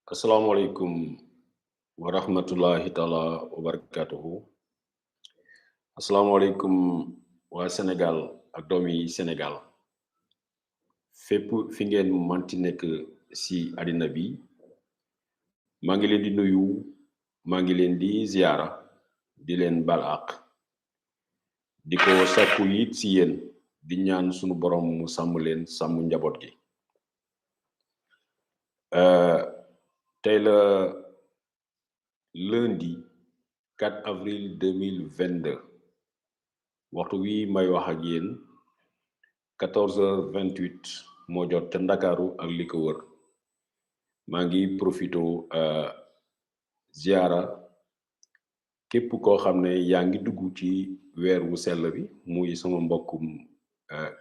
Assalamualaikum warahmatullahi taala wabarakatuhu. Assalamualaikum wa Senegal ak doomi Senegal. Fépp fi ngeen manti nekk si àddina bi maa ngi leen di nuyu maa ngi leen di ziara di leen bal àq di ko sàkku yit si yéen di ñaan sunu borom mu sàmm leen sàmm njaboot gi. Tey la lundi 4 avril 2022 waxtu wi may wax ak yéen 14h28 moo jot ca Ndakaaru ak li ko wër maa ngi profito ziara képp koo xam ne yaa ngi dugg ci weer wu sell bi muy sama mbokkum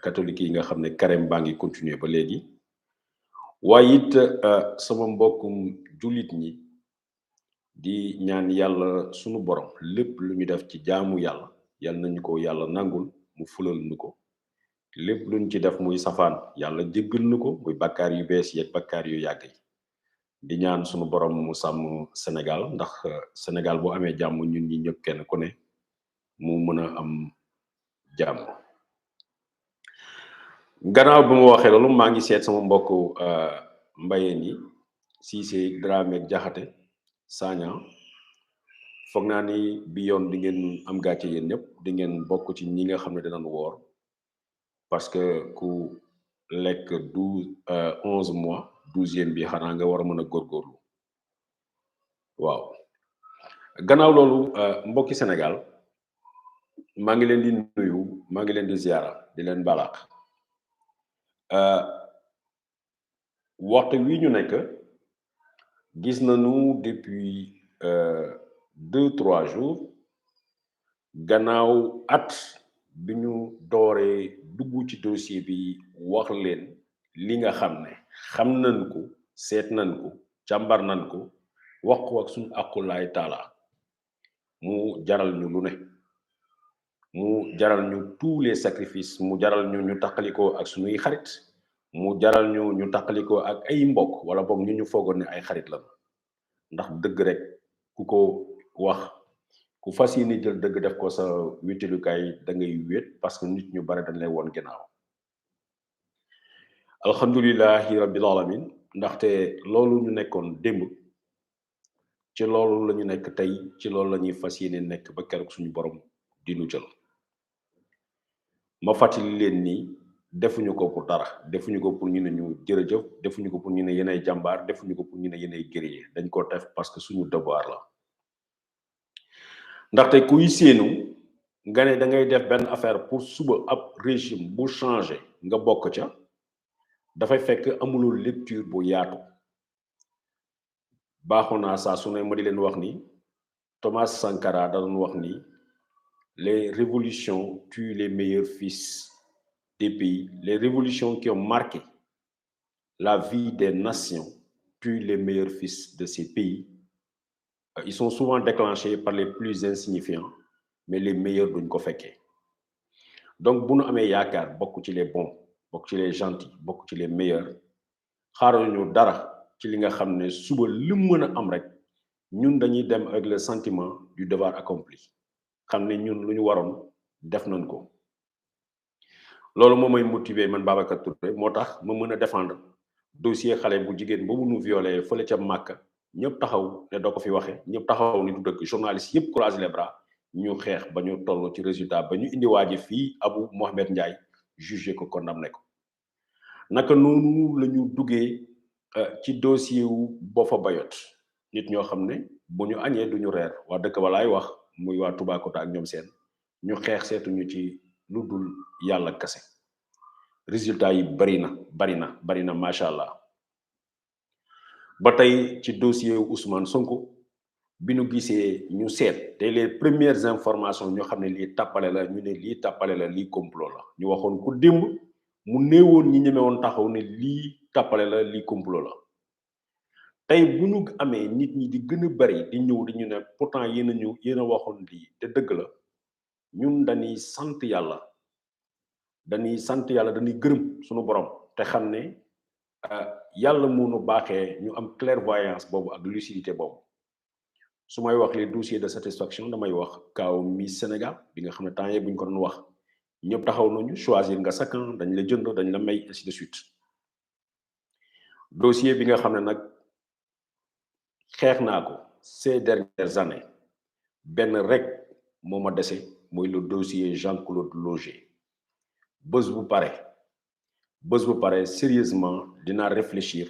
catholique yi nga xam ne carême baa ngi continuer ba léegi waaye it sama mbokkum jullit ñi di ñaan yàlla sunu borom lépp lu ñu def ci jaamu yàlla yàlla nañu ko yàlla nangul mu fulal nu ko lépp lu ñu ci def muy safaan yàlla jéggal nu ko muy bakkaar yu bees yeeg bakkaar yu yàgg yi di ñaan sunu borom mu sàmm Sénégal ndax Sénégal boo amee jàmm ñun ñi ñëpp kenn ku ne mu mën a am jàmm. Gannaaw bi ma waxee loolu maa ngi seet sama mbokk mbayeen yi Cissé Dramé Jaxate Sagna foog naa ni bi yoon di ngeen am gàcce yéen ñëpp di ngeen bokk ci ñi nga xam ne dinañ woor parce que ku lekk 11 mois 12e bi xanaa nga war a mën a góorgóorlu waaw. Gannaaw loolu mbokki Sénégal maa ngi leen di nuyu maa ngi leen di ziara di leen balaax waxtu wi ñu nekk gis nañu depuis 2-3 jours gannaaw at bi ñu dooree dugg ci dossier bi wax leen li nga xam ne xam nañ ko seet nañ ko càmbar nañ ko wax ko ak suñu aqulaay taala mu jaral ñu lu ne mu jaral ñu tous les sacrifices mu jaral ñu ñu taqalikoo ak suñuy xarit mu jaral ñu ñu taqalikoo ak ay mbokk wala boog ñu foogoon ne ay xarit la ndax dëgg rek ku ko wax ku fas yéene jël dëgg def ko sa wétalukaay da ngay wéet parce que nit ñu bare dañ lay woon ginnaaw. Alhamdulillahi rabbil alamin ndaxte loolu ñu nekkoon démb ci loolu la ñu nekk tey ci loolu la ñuy fas yéene nekk ba keroog suñu borom di nu jël. Ma fàttali leen ni defuñu ko pour dara defuñu ko pour ñu ne ñu jërëjëf defuñu ko pour ñu ne yéenay jàmbaar defuñu ko pour ñu ne yéenay guerrier dañ ko def parce que suñu devoir la ndaxte kuy séenu nga ne da ngay def benn affaire pour suba ab régime bu changé nga bokk ca dafay fekk amuloo lecture bu yaatu baaxoon naa saa su ne ma di leen wax ni Thomas Sankara da doon wax ni les révolutions tuent les meilleurs fils des pays. Les révolutions qui ont marqué la vie des nations tuent les meilleurs fils de ces pays. Ils sont souvent déclenchés par les plus insignifiants, mais les meilleurs duñ ko fekkee. Donc bu nu amee yaakaar bokk ci les bons bokk ci les gentils bokk ci les meilleurs xaaruñu dara ci li nga xam ne suba li mën a am rek ñun dañuy dem avec le sentiment du devoir accompli xam ne ñun lu ñu waroon def nañ ko. loolu moo may motiver man Babacar Touré moo tax ma mën a défendre dossier xale bu jigéen boobu nu violé fële ca Màkka ñëpp taxaw ne doo ko fi waxee ñëpp taxaw ni du dëgg journaliste yëpp croiser les bras ñu xeex ba ñu toll ci résultat ba ñu indi waaji fii Abou Mohamed Ndiaye jugé ko condamné ko. naka noonu la ñu duggee ci dossier wu Boffa Bayotte nit ñoo xam ne bu ñu añee du ñu reer waa dëkk ba laay wax muy waa Toubacouta ak ñoom seen ñu xeex seetuñu ci lu dul yàlla kase résultat yi bari na macha allah. ba tey ci dossier Ousmane Sonko bi nu gisee ñu seet te les premières informations ñoo xam ne lii tàppale la ñu ne lii tàppale la lii complot la ñu waxoon ko démb mu néewoon ñi ñeme woon taxaw ne lii tàppale la lii complot la tey bu ñu amee nit ñi di gën a bari di ñëw di ñu ne pourtant yéen a waxoon lii te dëgg la ñun dañuy sant yàlla dañuy gërëm suñu borom te xam ne yàlla mënu baaxee ñu am clairvoyance boobu ak lucidité boobu su may wax les dossiers de satisfaction damay wax kaaw Miss Sénégal bi nga xam ne temps yii bu ñu ko doon wax ñëpp taxaw nañu choisir nga sakkan dañ la jënd dañ la may ainsi de suite dossier bi nga xam ne nag xeex naa ko ces dernières années benn rek moo ma dese mooy le dossier Jean-Claude Logé bés bu pare sérieusement dinaa réfléchir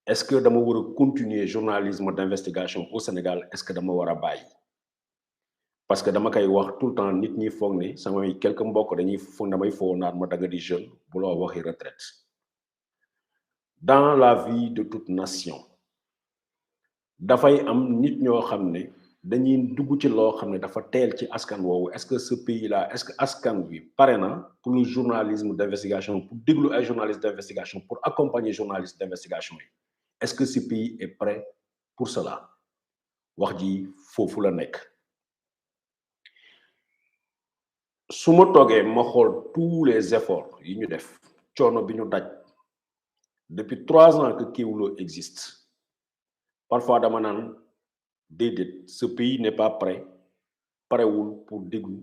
est-ce que dama war a continuer journalisme d'investigation au Sénégal est-ce que dama war a bàyyi parce que dama koy wax tout le temps nit ñi foog ne samay quelques mbokk dañuy foog damay foo naan ma dagga di jeune bu loo waxi retraite dans la vie de toute nation dafay am nit ñoo xam ne dañuy dugg ci loo xam ne dafa teel ci askan woowu est-ce que ce pays-là est-ce que askan bi pare na pour le journalisme d'investigation pour déglu ay journalistes d'investigation pour accompagner journalistes d'investigation yi est-ce que ce pays est prêt pour cela wax ji foofu la nekk su ma toogee ma xool tous les efforts yi ñu def coono bi ñu daj depuis 3 ans que Kéwoulo existe parfois dama naan déedéet ce pays n'est pas prêt parewul pour déglu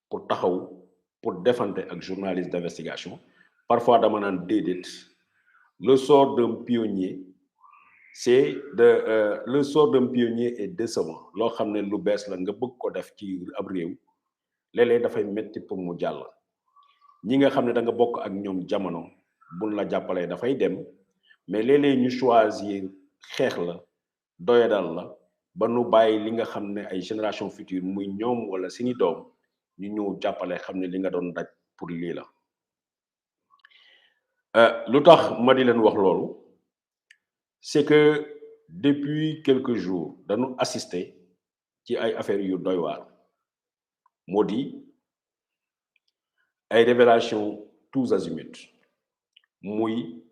pour taxaw pour défendre ak journaliste d'investigation parfois dama naan déedéet le sort d'un pionnier le sort d'un pionnier est décevant loo xam ne lu bees la nga bëgg ko def ci ab réew léeg-léeg dafay metti pour mu jàll ñi nga xam ne da nga bokk ak ñoom jamono buñ la jàppalee dafay dem mais léeg-léeg ñu choisir xeex la doyadal la ba nu bàyyi li nga xam ne ay génération future muy ñoom wala seeni doom ñu ñëw jàppale xam ne li nga doon daj pour lii la lu tax ma di leen wax loolu c'est que depuis quelques jours dañu assister ci ay affaires yu doy waar moo di ay révélations tous azimuts muy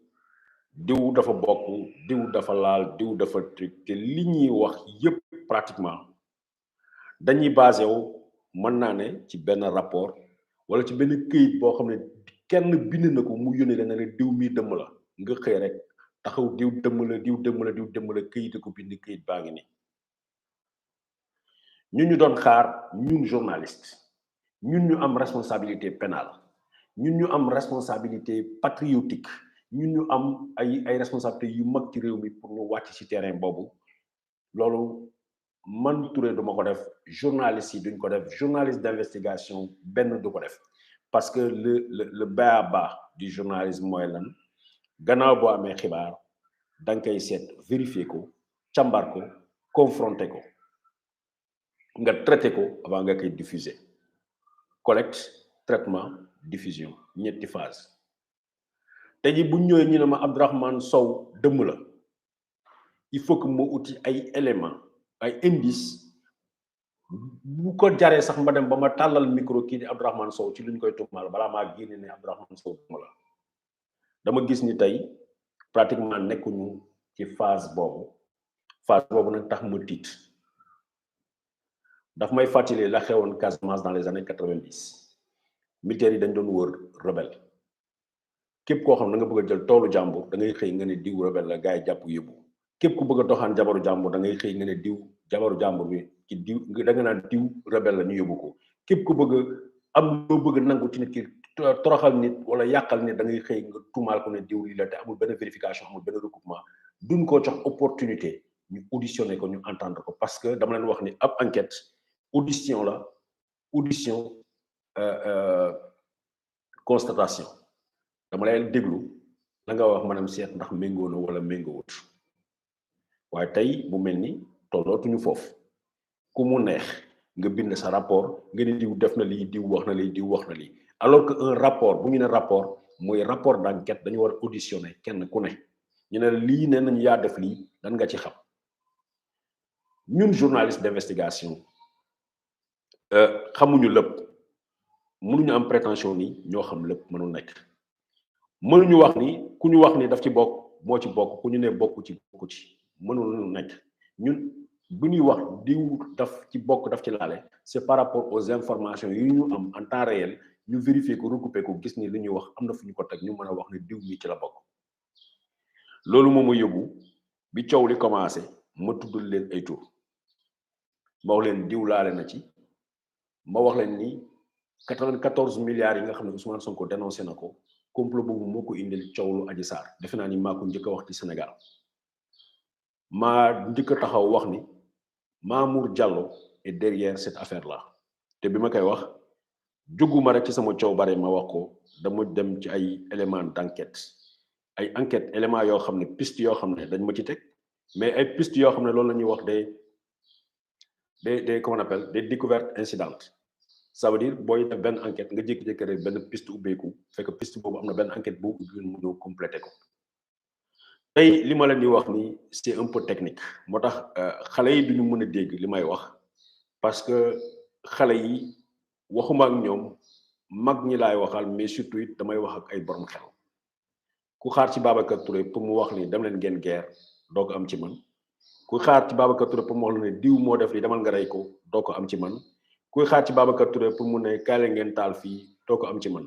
diw dafa bokk diw dafa laal diw dafa truc te li ñuy wax yépp pratiquement dañuy basé wu mën naa ne ci benn rapport wala ci benn këyit boo xam ne kenn bind na ko mu yónnee la ne diw mii dëmm la nga xëy rek taxaw diw dëmm la diw dëmm la diw dëmm la këyit ko bind këyit baa ngi nii ñu doon xaar ñun journaliste ñun ñu am responsabilité pénale ñun ñu am responsabilité patriotique ñun ñu am ay responsabilité yu mag ci réew mi pour ñu wàcc ci terrain boobu loolu man Touré duma ko def journaliste yi duñ ko def journaliste d'investigation benn du ko def parce que le b.a.-ba du journalisme mooy lan gannaaw boo amee xibaar da nga koy seet vérifier ko càmbar ko confronter ko nga traité ko avant nga koy diffuser collecte traitement diffusion ñetti phase te ji bu ñëwee ñu ne ma Abdourahmane Sow dëmm la il faut que moo uti ay éléments ay indices bu ko jaree sax ma dem ba ma tàllal micro kii di Abdourahmane Sow ci lu ñu koy tuumaal balaa maa génne ne Abdourahmane Sow dëmm la dama gis ni tey pratiquement nekkuñu ci phase boobu nag tax ma tiit daf may fàttali la xewoon Casamance dans les années 90 militaires yi dañ doon wër rebelle képp koo xam ne da nga bëgg a jël toolu jàmbur da ngay xëy nga ne diw rebelle la gars yi jàpp yóbbu képp ku bëgg a doxaan jabaru jàmbur da ngay xëy nga ne diw jabaru jàmbur bi ci diw da nga naan diw rebelle la ñu yóbbu ko képp ku bëgg am loo bëgg nangu ci nit ki toroxal nit wala yàqal nit da ngay xëy nga tuumaal ko ne diw lii la te amul benn vérification amul benn recoupement duñ ko jox opportunité ñu auditionner ko ñu entendre ko parce que dama leen wax ni ab enquête audition la audition constatation dama lay déglu la nga wax maanaam seet ndax méngoo na wala méngoowut waaye tey mu mel ni tollootuñu foofu ku mu neex nga bind sa rapport nga ne diw def na lii diw wax na lii diw wax na lii alors que un rapport bu ñu ne rapport mooy rapport d'enquête dañu war a auditionner kenn ku ne ñu ne lii ne nañu yaa def lii lan nga ci xam ñun journaliste d'investigation xamuñu lépp mënuñu am prétention ni ñoo xam lépp mënul nekk mënuñu wax ni ku ñu wax ni daf ci bokk moo ci bokk ku ñu ne bokku ci mënul nekk ñun bu ñuy wax diw daf ci bokk daf ci laale c'est par rapport aux informations yu ñu am en temps réel ñu vérifier ko recouper ko gis ni li ñuy wax am na fu ñu ko teg ñu mën a wax ni diw mi ci la bokk loolu moom ma yóbbu bi coow li commencé ma tuddul leen ay tur ma wax leen diw laale na ci ma wax leen ni 94 milliards yi nga xam ne Ousmane Sonko dénoncé na ko complot boobu moo ko indil coow lu Adji Sarr defe naa ni maa ko njëkk a wax ci Sénégal maa njëkk a taxaw wax ni Mamour Diallo est derrière cette affaire là te bi ma koy wax jóguma rek ci sama coow bare ma wax ko dama dem ci ay éléments d'enquête ay enquête éléments yoo xam ne piste yoo xam ne dañ ma ci teg mais ay piste yoo xam ne loolu la ñuy wax des comment on appelle des découvertes incidentes ça veut dire booy def benn enquête nga jékki-jékki rek benn piste ubbeeku fekk piste boobu am na benn enquête boobu ubbi mu ñëw complété ko tey li ma leen di wax ni c'est un peu technique moo tax xale yi duñu mën a dégg li may wax parce que xale yi waxuma ak ñoom mag ñi laay waxal mais surtout it damay wax ak ay borom xel ku xaar ci Babacar Touré pour mu wax ni dem leen ngeen guerre doo ko am ci man ku xaar ci Babacar Touré pour mu wax la ne diw moo def li demal nga rey ko doo ko am ci man kuy xaar ci Babacar Touré pour mu ne kaay la ngeen taal fii doo ko am ci man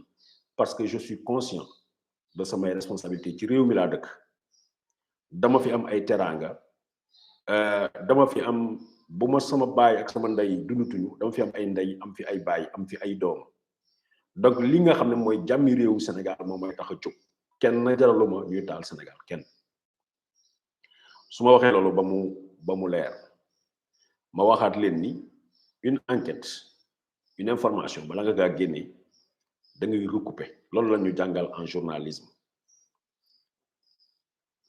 parce que je suis conscient de samay responsabilité ci réew mi laa dëkk dama fi am ay teraanga dama fi am bu ma sama baay ak sama ndey dundutuñu dama fi am ay ndey am fi ay baay am fi ay doom donc li nga xam ne mooy jàmmi réewu Sénégal moom mooy tax a jóg kenn na jaraluma ñuy taal Sénégal kenn su ma waxee loolu ba mu leer ma waxaat leen ni une enquête une information bala nga gaa génne da ngay recouper loolu la ñu jàngal en journalisme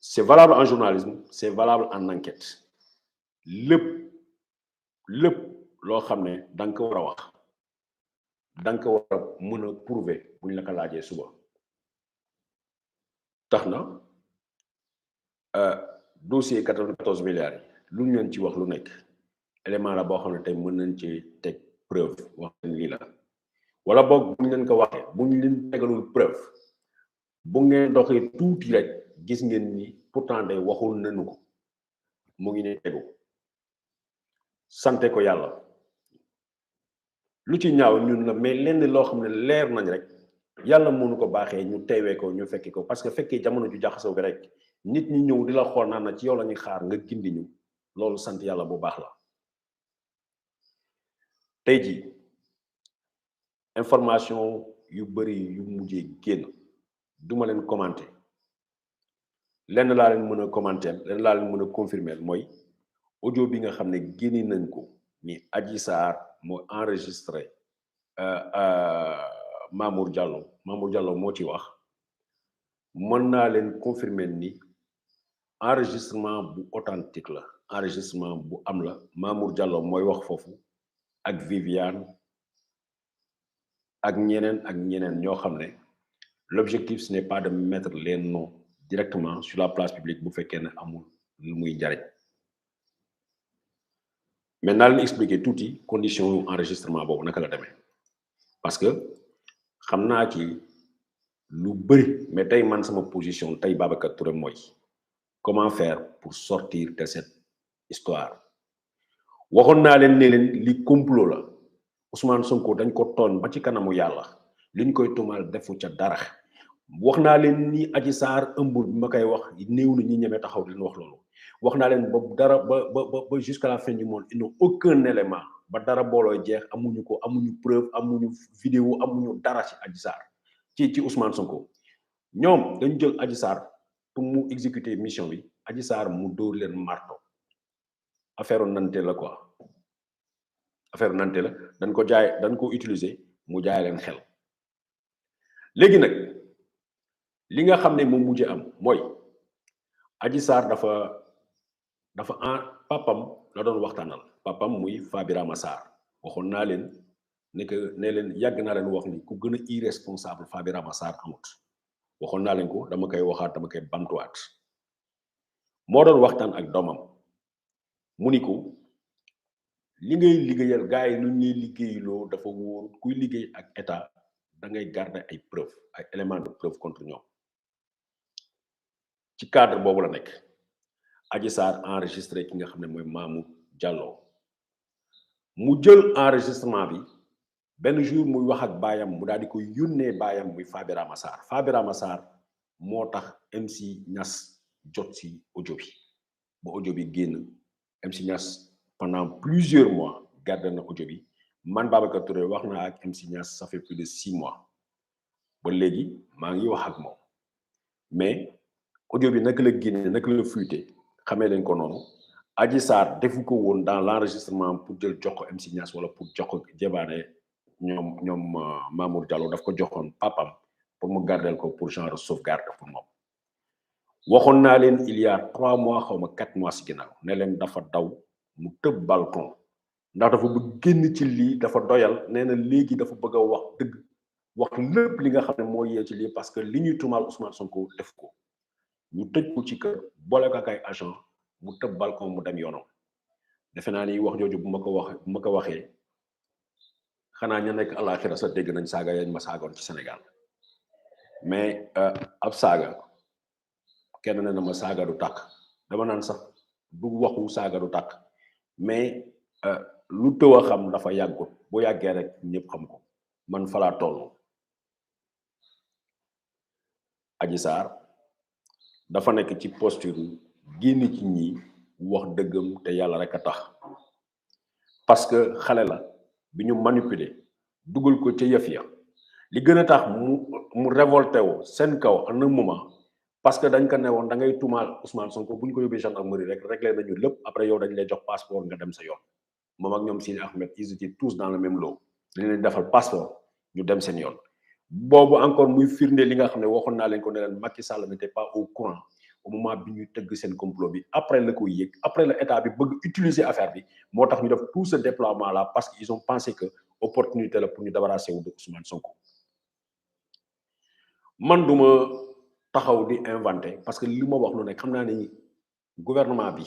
c'est valable en journalisme c'est valable en enquête lépp loo xam ne da nga ko war a wax da nga ko war a mën a prouver bu ñu la ko laajee suba tax na dossier 94 milliards yi lu ñu leen ci wax lu nekk élément la boo xam ne tey mën nañ ci teg preuve wax leen lii la wala boog bu ñu leen ko waxee bu ñu leen tegalul preuve bu ngeen doxee tuuti rek gis ngeen ni pourtant day waxul nañu ko mu ngi ne tegu sante ko yàlla lu ci ñaaw ñun la mais lenn loo xam ne leer nañ rek yàlla mënu ko baaxee ñu teewee ko ñu fekkee ko parce que fekkee jamono ju jaxasoo bi rek nit ñi ñëw di la xool naan na ci yow la ñuy xaar nga gindi ñu loolu sant yàlla bu baax la tey jii information yu bari yu mujjee génn duma leen commenter lenn laa leen mën a commenter lenn laa leen mën a confirmer mooy audio bi nga xam ne génne nañ ko ni Adji Sarr moo enregistré Mamour Diallo moo ci wax mën naa leen confirmer ni enregistrement bu authentique la enregistrement bu am la Mamour Diallo mooy wax foofu ak Viviane ak ñeneen ñoo xam ne l'objectif ce n'est pas de mettre les noms directement sur la place publique bu fekkee ne amul lu muy jariñ mais naa leen expliquer tuuti condition enregistrement boobu naka la demee parce que xam naa ci lu bëri mais tey man sama position tey Babacar Touré mooy comment faire pour sortir de cette histoire waxoon naa leen ne leen li complot la Ousmane Sonko dañ ko tooñ ba ci kanamu yàlla liñ koy tuumal defu ca dara wax naa leen ni Adji Sarr ëmbul bi ma koy wax néew na ñi ñemee taxaw di leen wax loolu wax naa leen ba dara ba jusqu'à la fin du monde ils n'ont aucun élément ba dara booloo jeex amuñu ko amuñu preuve amuñu vidéo amuñu dara ci Adji Sarr ci Ousmane Sonko ñoom dañu jël Adji Sarr pour mu exécuter mission bi Adji Sarr mu dóor leen marto affaire nante la quoi affaire nante la dañ ko utiliser mu jaay leen xel léegi nag li nga xam ne moom mujjee am mooy Adji Sarr dafa papam la doon waxtaanal papam muy Fabirama Sarr waxoon naa leen ne leen yàgg naa leen wax ni ku gën a irresponsable Fabirama Sarr amut waxoon naa leen ko dama koy waxaat dama koy bamtuwaat moo doon waxtaan ak doomam mu ni ko li ngay liggéeyal gars yi lu ñuy liggéeyloo dafa wóor kuy liggéey ak état da ngay garder ay preuve ay éléments de preuve contre ñoom ci cadre boobu la nekk Adji Sarr enregistré ki nga xam ne mooy Mamour Diallo mu jël enregistrement bi benn jour muy wax ak baayam mu daal di koy yónnee baayam muy Fabirama Sarr moo tax MC Niass jot si audio bi ba audio bi génn MC Niass pendant plusieurs mois gardé na audio bi man Babacar Touré wax naa ak MC Niass ça fait plus de 6 mois ba léegi maa ngi wax ak moom mais audio bi naka la génne naka la fuité xamee leen ko noonu Adji Sarr defu ko woon dans l'enregistrement pour jël jox ko MC Niass wala pour jox ko jébaane ñoom Mamour Diallo daf ko joxoon papam pour mu gardel ko pour genre sauvegarde pour moom waxoon naa leen il y a 3 mois xaw ma 4 mois si ginnaaw ne leen dafa daw mu tëb balcon ndax dafa bëgg génn ci lii dafa doyal nee na léegi dafa bëgg a wax dëgg wax lépp li nga xam ne moo yee ci lii parce que li ñuy tumaal Ousmane Sonko def ko ñu tëj ko ci kër boole ko ak ay agent mu tëb balcon mu dem yoonam defe naa ni wax jooju bu ma ko waxee xanaa ña nekk àllaaxira sa dégg nañ saaga yañ ma saagoon ci Sénégal mais ab saaga kenn ne na ma saaga du tàkk dama naan sax du waxu saaga du tàkk mais lu tëw a xam dafa yàggut bu yàggee rek ñëpp xam ko man falaa toll Adji Sarr dafa nekk ci posture génn ci ñi wax dëggam te yàlla rek a tax parce que xale la bi ñu manipuler dugal ko ca yëf ya li gën a tax mu révolté wu seen kaw en un moment parce que dañ ko ne woon da ngay tuumaal Ousmane Sonko bu ñu ko yóbbee gendarmerie rek réglé nañu lépp après yow dañ lay jox passeport nga dem sa yoon moom ak ñoom Sidi Ahmed ils étaient tous dans le même lot dañ leen defal passeport ñu dem seen yoon boobu encore muy firnde li nga xam ne waxoon naa leen ko ne leen Macky Sall n'était pas au courant au moment bi ñuy tëgg seen complot bi après la ko yëg après la état bi bëgg utiliser affaire bi moo tax ñu def tout ce déploiement là parce que ils ont pensé que opportunité la pour ñu débarrasser wu de Ousmane Sonko man duma taxaw di inventé parce que li ma wax lu nekk xam naa ni gouvernement bi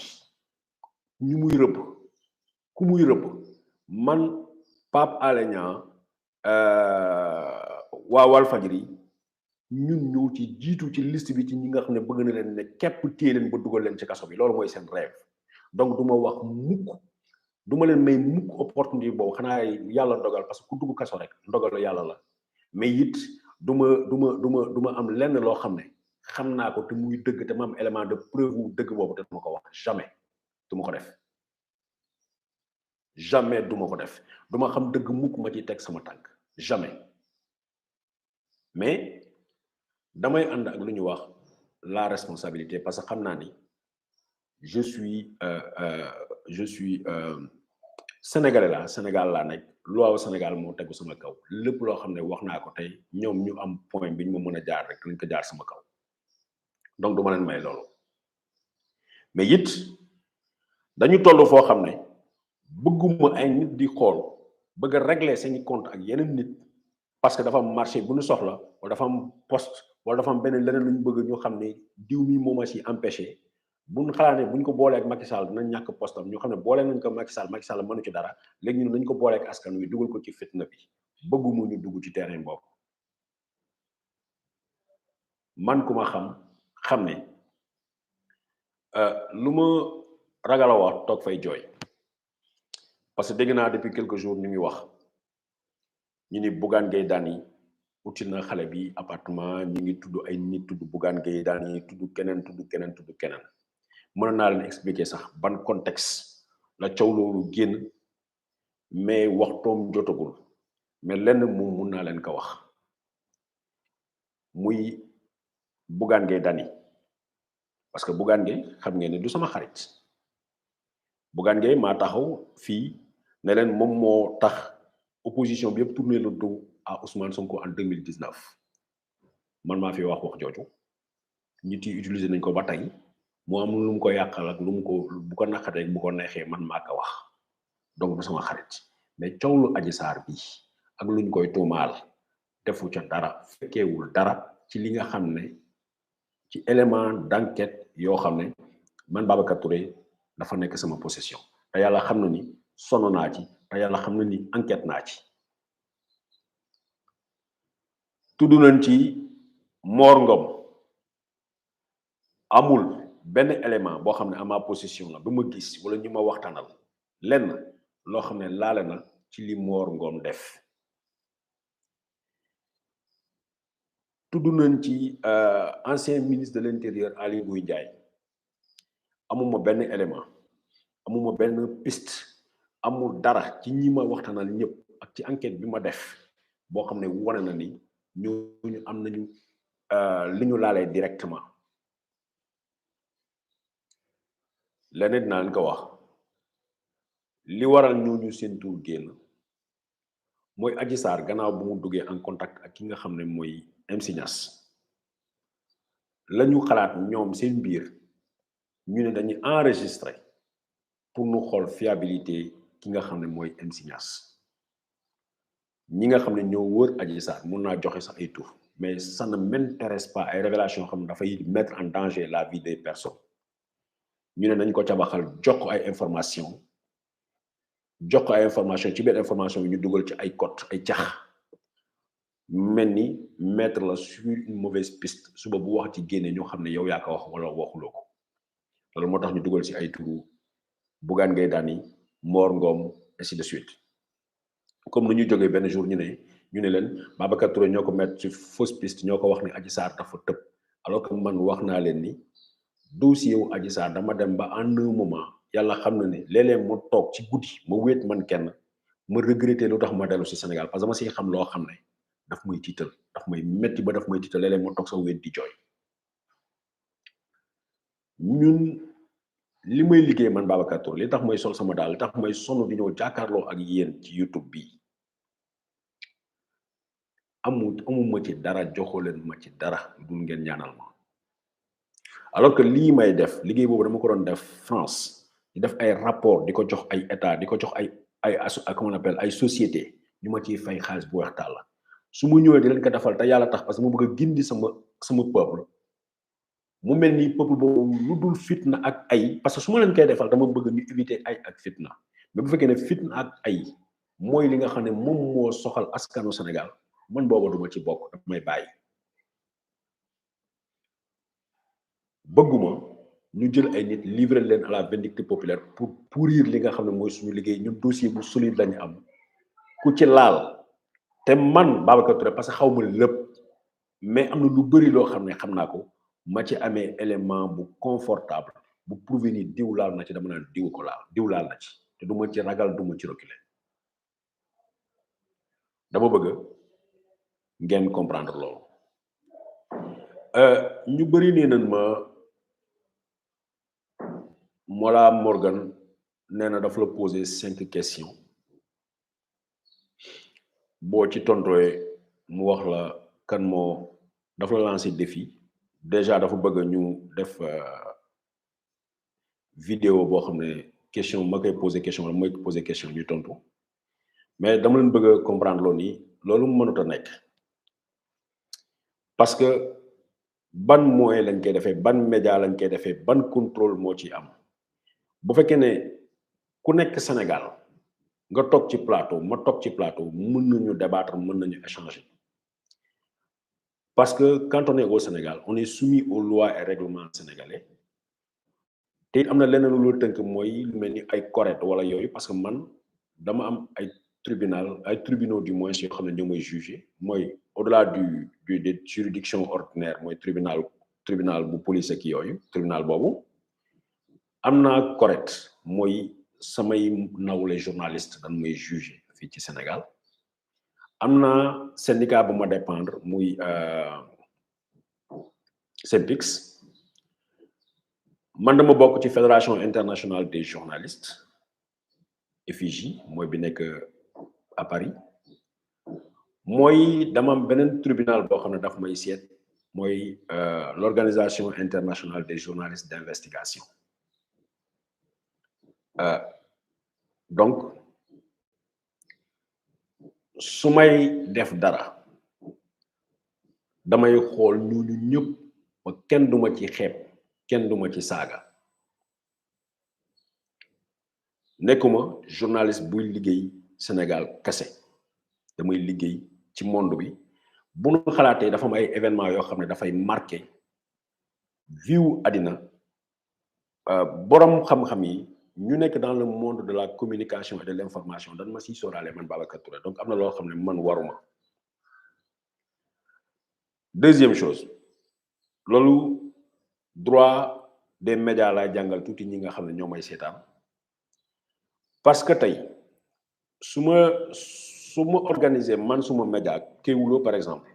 ñu muy rëbb ku muy rëbb man Pape Alé Niang waa Walfadjri ñun ñëw ci jiitu ci liste bi ci ñi nga xam ne bëgg na leen ne képp téye leen ba dugal leen ci kaso bi loolu mooy seen rêve donc du ma wax mukk du ma leen may mukk opportunité boobu xanaa yàlla dogal parce que ku dugg kaso rek ndogal la yàlla la mais it du ma am lenn loo xam ne xam naa ko te muy dëgg te ma am élément de preuve wu dëgg boobu te du ma ko wax jamais du ma ko def jamais du ma ko def du ma xam dëgg mukk ma ci teg sama tànk jamais mais damay ànd ak lu ñu wax la responsabilité parce que xam naa ni je suis sénégalais la Sénégal laa nekk loi Sénégal moo tegu sama kaw lépp loo xam ne wax naa ko tey ñoom ñu am point bi ñu ma mën a jaar rek lañ ko jaar sama kaw donc du ma leen may loolu mais it dañu toll foo xam ne bëgguma ay nit di xool bëgg a régler seeni compte ak yeneen nit parce que dafa am marché bu ñu soxla wala dafa am poste wala dafa am beneen leneen lu ñu bëgg ñu xam ne diw mi moo ma si empêché bu ñu xalaatee bu ñu ko boolee ak Macky Sall dinañ ñàkk postam ñu xam ne boole nañ ko Macky Sall mënu ci dara léegi ñun nañ ko boolee ak askan wi dugal ko ci fitna bi bëgguma ñu dugg ci terrain boobu man ku ma xam ne lu ma ragal a wax toog fay jooy parce que dégg naa depuis quelques jours ñu ngi wax ñu ni Bougane Gueye Dany uti na xale bi appartement ñu ngi tudd ay nit tudd Bougane Gueye Dany tudd keneen mën naa leen expliquer sax ban contexte la coow loolu génn mais waxtoom jotagul mais lenn moom mun naa leen ko wax muy Bougane Gueye Dany parce que Bougane Gueye xam ngeen ne du sama xarit Bougane Gueye maa taxaw fii ne leen moom moo tax opposition bi yëpp tourné le dos à Ousmane Sonko en 2019 man maa fi wax jooju nit yi utiliser nañ ko ba tey moo am lu mu ko yàqal ak lu mu ko bu ko naqatee bu ko neexee man maa ko wax donc du sama xarit mais coow lu Adji Sarr bi ak luñ koy tuumaal defu ca dara fekkeewul dara ci li nga xam ne ci élément d'enquête yoo xam ne man Babacar Touré dafa nekk sama possession te yàlla xam na ni sonn naa ci te yàlla xam na ni enquête naa ci tudd nañ ci Mor Ngom amul benn élément boo xam ne à ma possession la ba ma gis wala ñu ma waxtaanal lenn loo xam ne laale na ci li Mor Ngom def tudd nañ ci ancien ministre de l'intérieur Aly Ngouille Ndiaye amuma benn élément amuma benn piste amul dara ci ñi ma waxtaanal ñëpp ak ci enquête bi ma def boo xam ne wane na ni ñooñu am nañu li ñu laalee directement leneen dinaa leen ko wax li waral ñooñu seen tur génn mooy Adji Sarr gannaaw bu mu duggee en contact ak ki nga xam ne mooy MC Niass la ñu xalaat ñoom seen biir ñu ne dañuy enregistrer pour ñu xool fiabilité ki nga xam ne mooy MC Niass ñi nga xam ne ñoo wër Adji Sarr mun naa joxe sax ay tur mais ça ne m'intéresse pas ay révélation xam ne dafay mettre en danger la vie des personnes ñu ne nañ ko cabaxal jox ko ay information ci biir information bi ñu dugal ci ay code ay cax mel ni mettre la sur une mauvaise piste suba bu wax ci génne ñu xam ne yow yaa ko wax wala waxuloo ko loolu moo tax ñu dugal ci ay turu Bougane Gueye Dany Mor Ngom ainsi de suite comme nu ñu jógee benn jour ñu ne leen Babacar Touré ñoo ko mettre ci fausse piste ñoo ko wax ni Adji Sarr dafa tëb alors que man wax naa leen ni dossier wu Adji Sarr dama dem ba en un moment yàlla xam na ne léeg-léeg ma toog ci guddi ma wéet man kenn ma regretter lu tax ma dellu si Sénégal parce que dama siy xam loo xam ne daf may tiital daf may metti ba daf may tiital léeg-léeg ma toog sa wéet di jooy ñun li may liggéey man Babacar Touré li tax may sol sama daal li tax may sonn di ñëw jàkkaarloo ak yéen ci YouTube bi amuma ci dara joxoo leen ma ci dara dul ngeen ñaanal ma alors que lii may def liggéey boobu dama ko doon def France di def ay rapport di ko jox ay état di ko jox ay comment on appelle ay société ñu ma ciy fay xaalis bu weex tàll su ma ñëwee di leen ko defal te yàlla tax parce que ma bëgg a gindi sama peuple mu mel ni peuple boobu lu dul fitna ak ay parce que su ma leen koy defal dama bëgg ñu éviter ay ak fitna mais bu fekkee ne fitna ak ay mooy li nga xam ne moom moo soxal askanu Sénégal man booba duma ci bokk daf may bàyyi bëgguma ñu jël ay nit livrer leen à la vindicte populaire pour pourrir li nga xam ne mooy suñu liggéey ñun dossier bu solide lañu am ku ci laal te man Babacar Touré parce que xaw ma lépp mais am na lu bëri loo xam ne xam naa ko ma ci amee élément bu confortable bu prouver ni diw laal na ci dama naan diw ko laal diw laal na ci te du ma ci ragal du ma ci reculer dama bëgg ngeen comprendre loolu ñu bëri nee nañ ma Mollah Morgan nee na dafa la poser 5 questions boo ci tontooyee mu wax la kan moo dafa la lancer défi déjà dafa bëgg ñu def vidéo boo xam ne question ma koy poser question la mooy poser question ñu tontu mais dama leen bëgg a comprendre loolu nii loolu mënut a nekk parce que ban moyen lañ koy defee ban média lañ koy defee ban contrôle moo ci am bu fekkee ne ku nekk Sénégal nga toog ci plateau ma toog ci plateau mën nañu débattre mën nañu échanger parce que quand on est au Sénégal on est soumis aux lois et règlements sénégalais te it am na leneen lu tënk mooy lu mel ni ay correct wala yooyu parce que man dama am ay tribunaux du moins yoo xam ne ñoo may juger mooy au-delà des juridictions ordinaires mooy tribunal bu police ak yooyu tribunal boobu am naa correct mooy samay nawle journaliste dañ may juger fii ci Sénégal am na syndicat bu ma dépendre muy SYNPICS man dama bokk ci fédération internationale des journalistes FIJ mooy bi nekk à Paris mooy dama am beneen tribunal boo xam ne daf may seet mooy l'organisation internationale des journalistes d'investigation donc su may def dara damay xool ñooñu ñëpp ba kenn duma ci xeeb kenn duma ci saaga nekkuma journaliste buy liggéey Sénégal kese damay liggéey ci monde bi bu nu xalaatee dafa am ay événements yoo xam ne dafay marqué viwu àddina borom xam-xam yi ñu nekk dans le monde de la communication et de l'information dañ ma siy sóoraale man Babacar Touré donc am na loo xam ne man waruma deuxième chose loolu droit des médias laay jàngal tuuti ñi nga xam ne ñoo may seetaan parce que tey su ma organiser man suma média Kéwoulo par exemple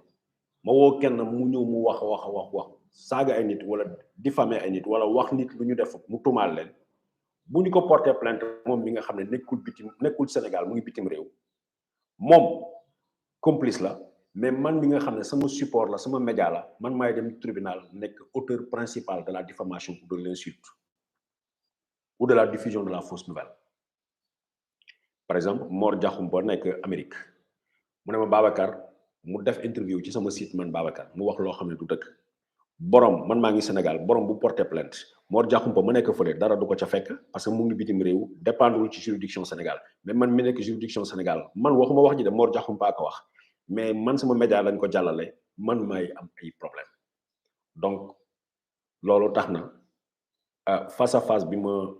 ma woo kenn mu ñëw mu wax saaga ay nit wala diffamer ay nit wala wax nit lu ñu def mu tumaal leen bu ñu ko porter plainte moom mi nga xam ne nekkul Sénégal mu ngi bitim réew moom complice la mais man mi nga xam ne sama support la sama média la man maay dem tribunal nekk auteur principal de la diffamation ou de l'insulte ou de la diffusion de la fausse nouvelle. Par exemple Mor Diakhoumpa nekk Amérique mu ne ma Babacar mu def interview ci sama site man Babacar mu wax loo xam ne du dëgg borom man maa ngi Sénégal borom bu porter plainte Mor Diakhoumpa ma nekk fële dara du ko ca fekk parce que mu ngi bitim réew dépendul ci juridiction Sénégal mais man mi nekk juridiction Sénégal man waxuma wax ji de Mor Diakhoumpa ko wax mais man sama média lañ ko jàllale man maay am ay problème donc loolu tax na face à face bi ma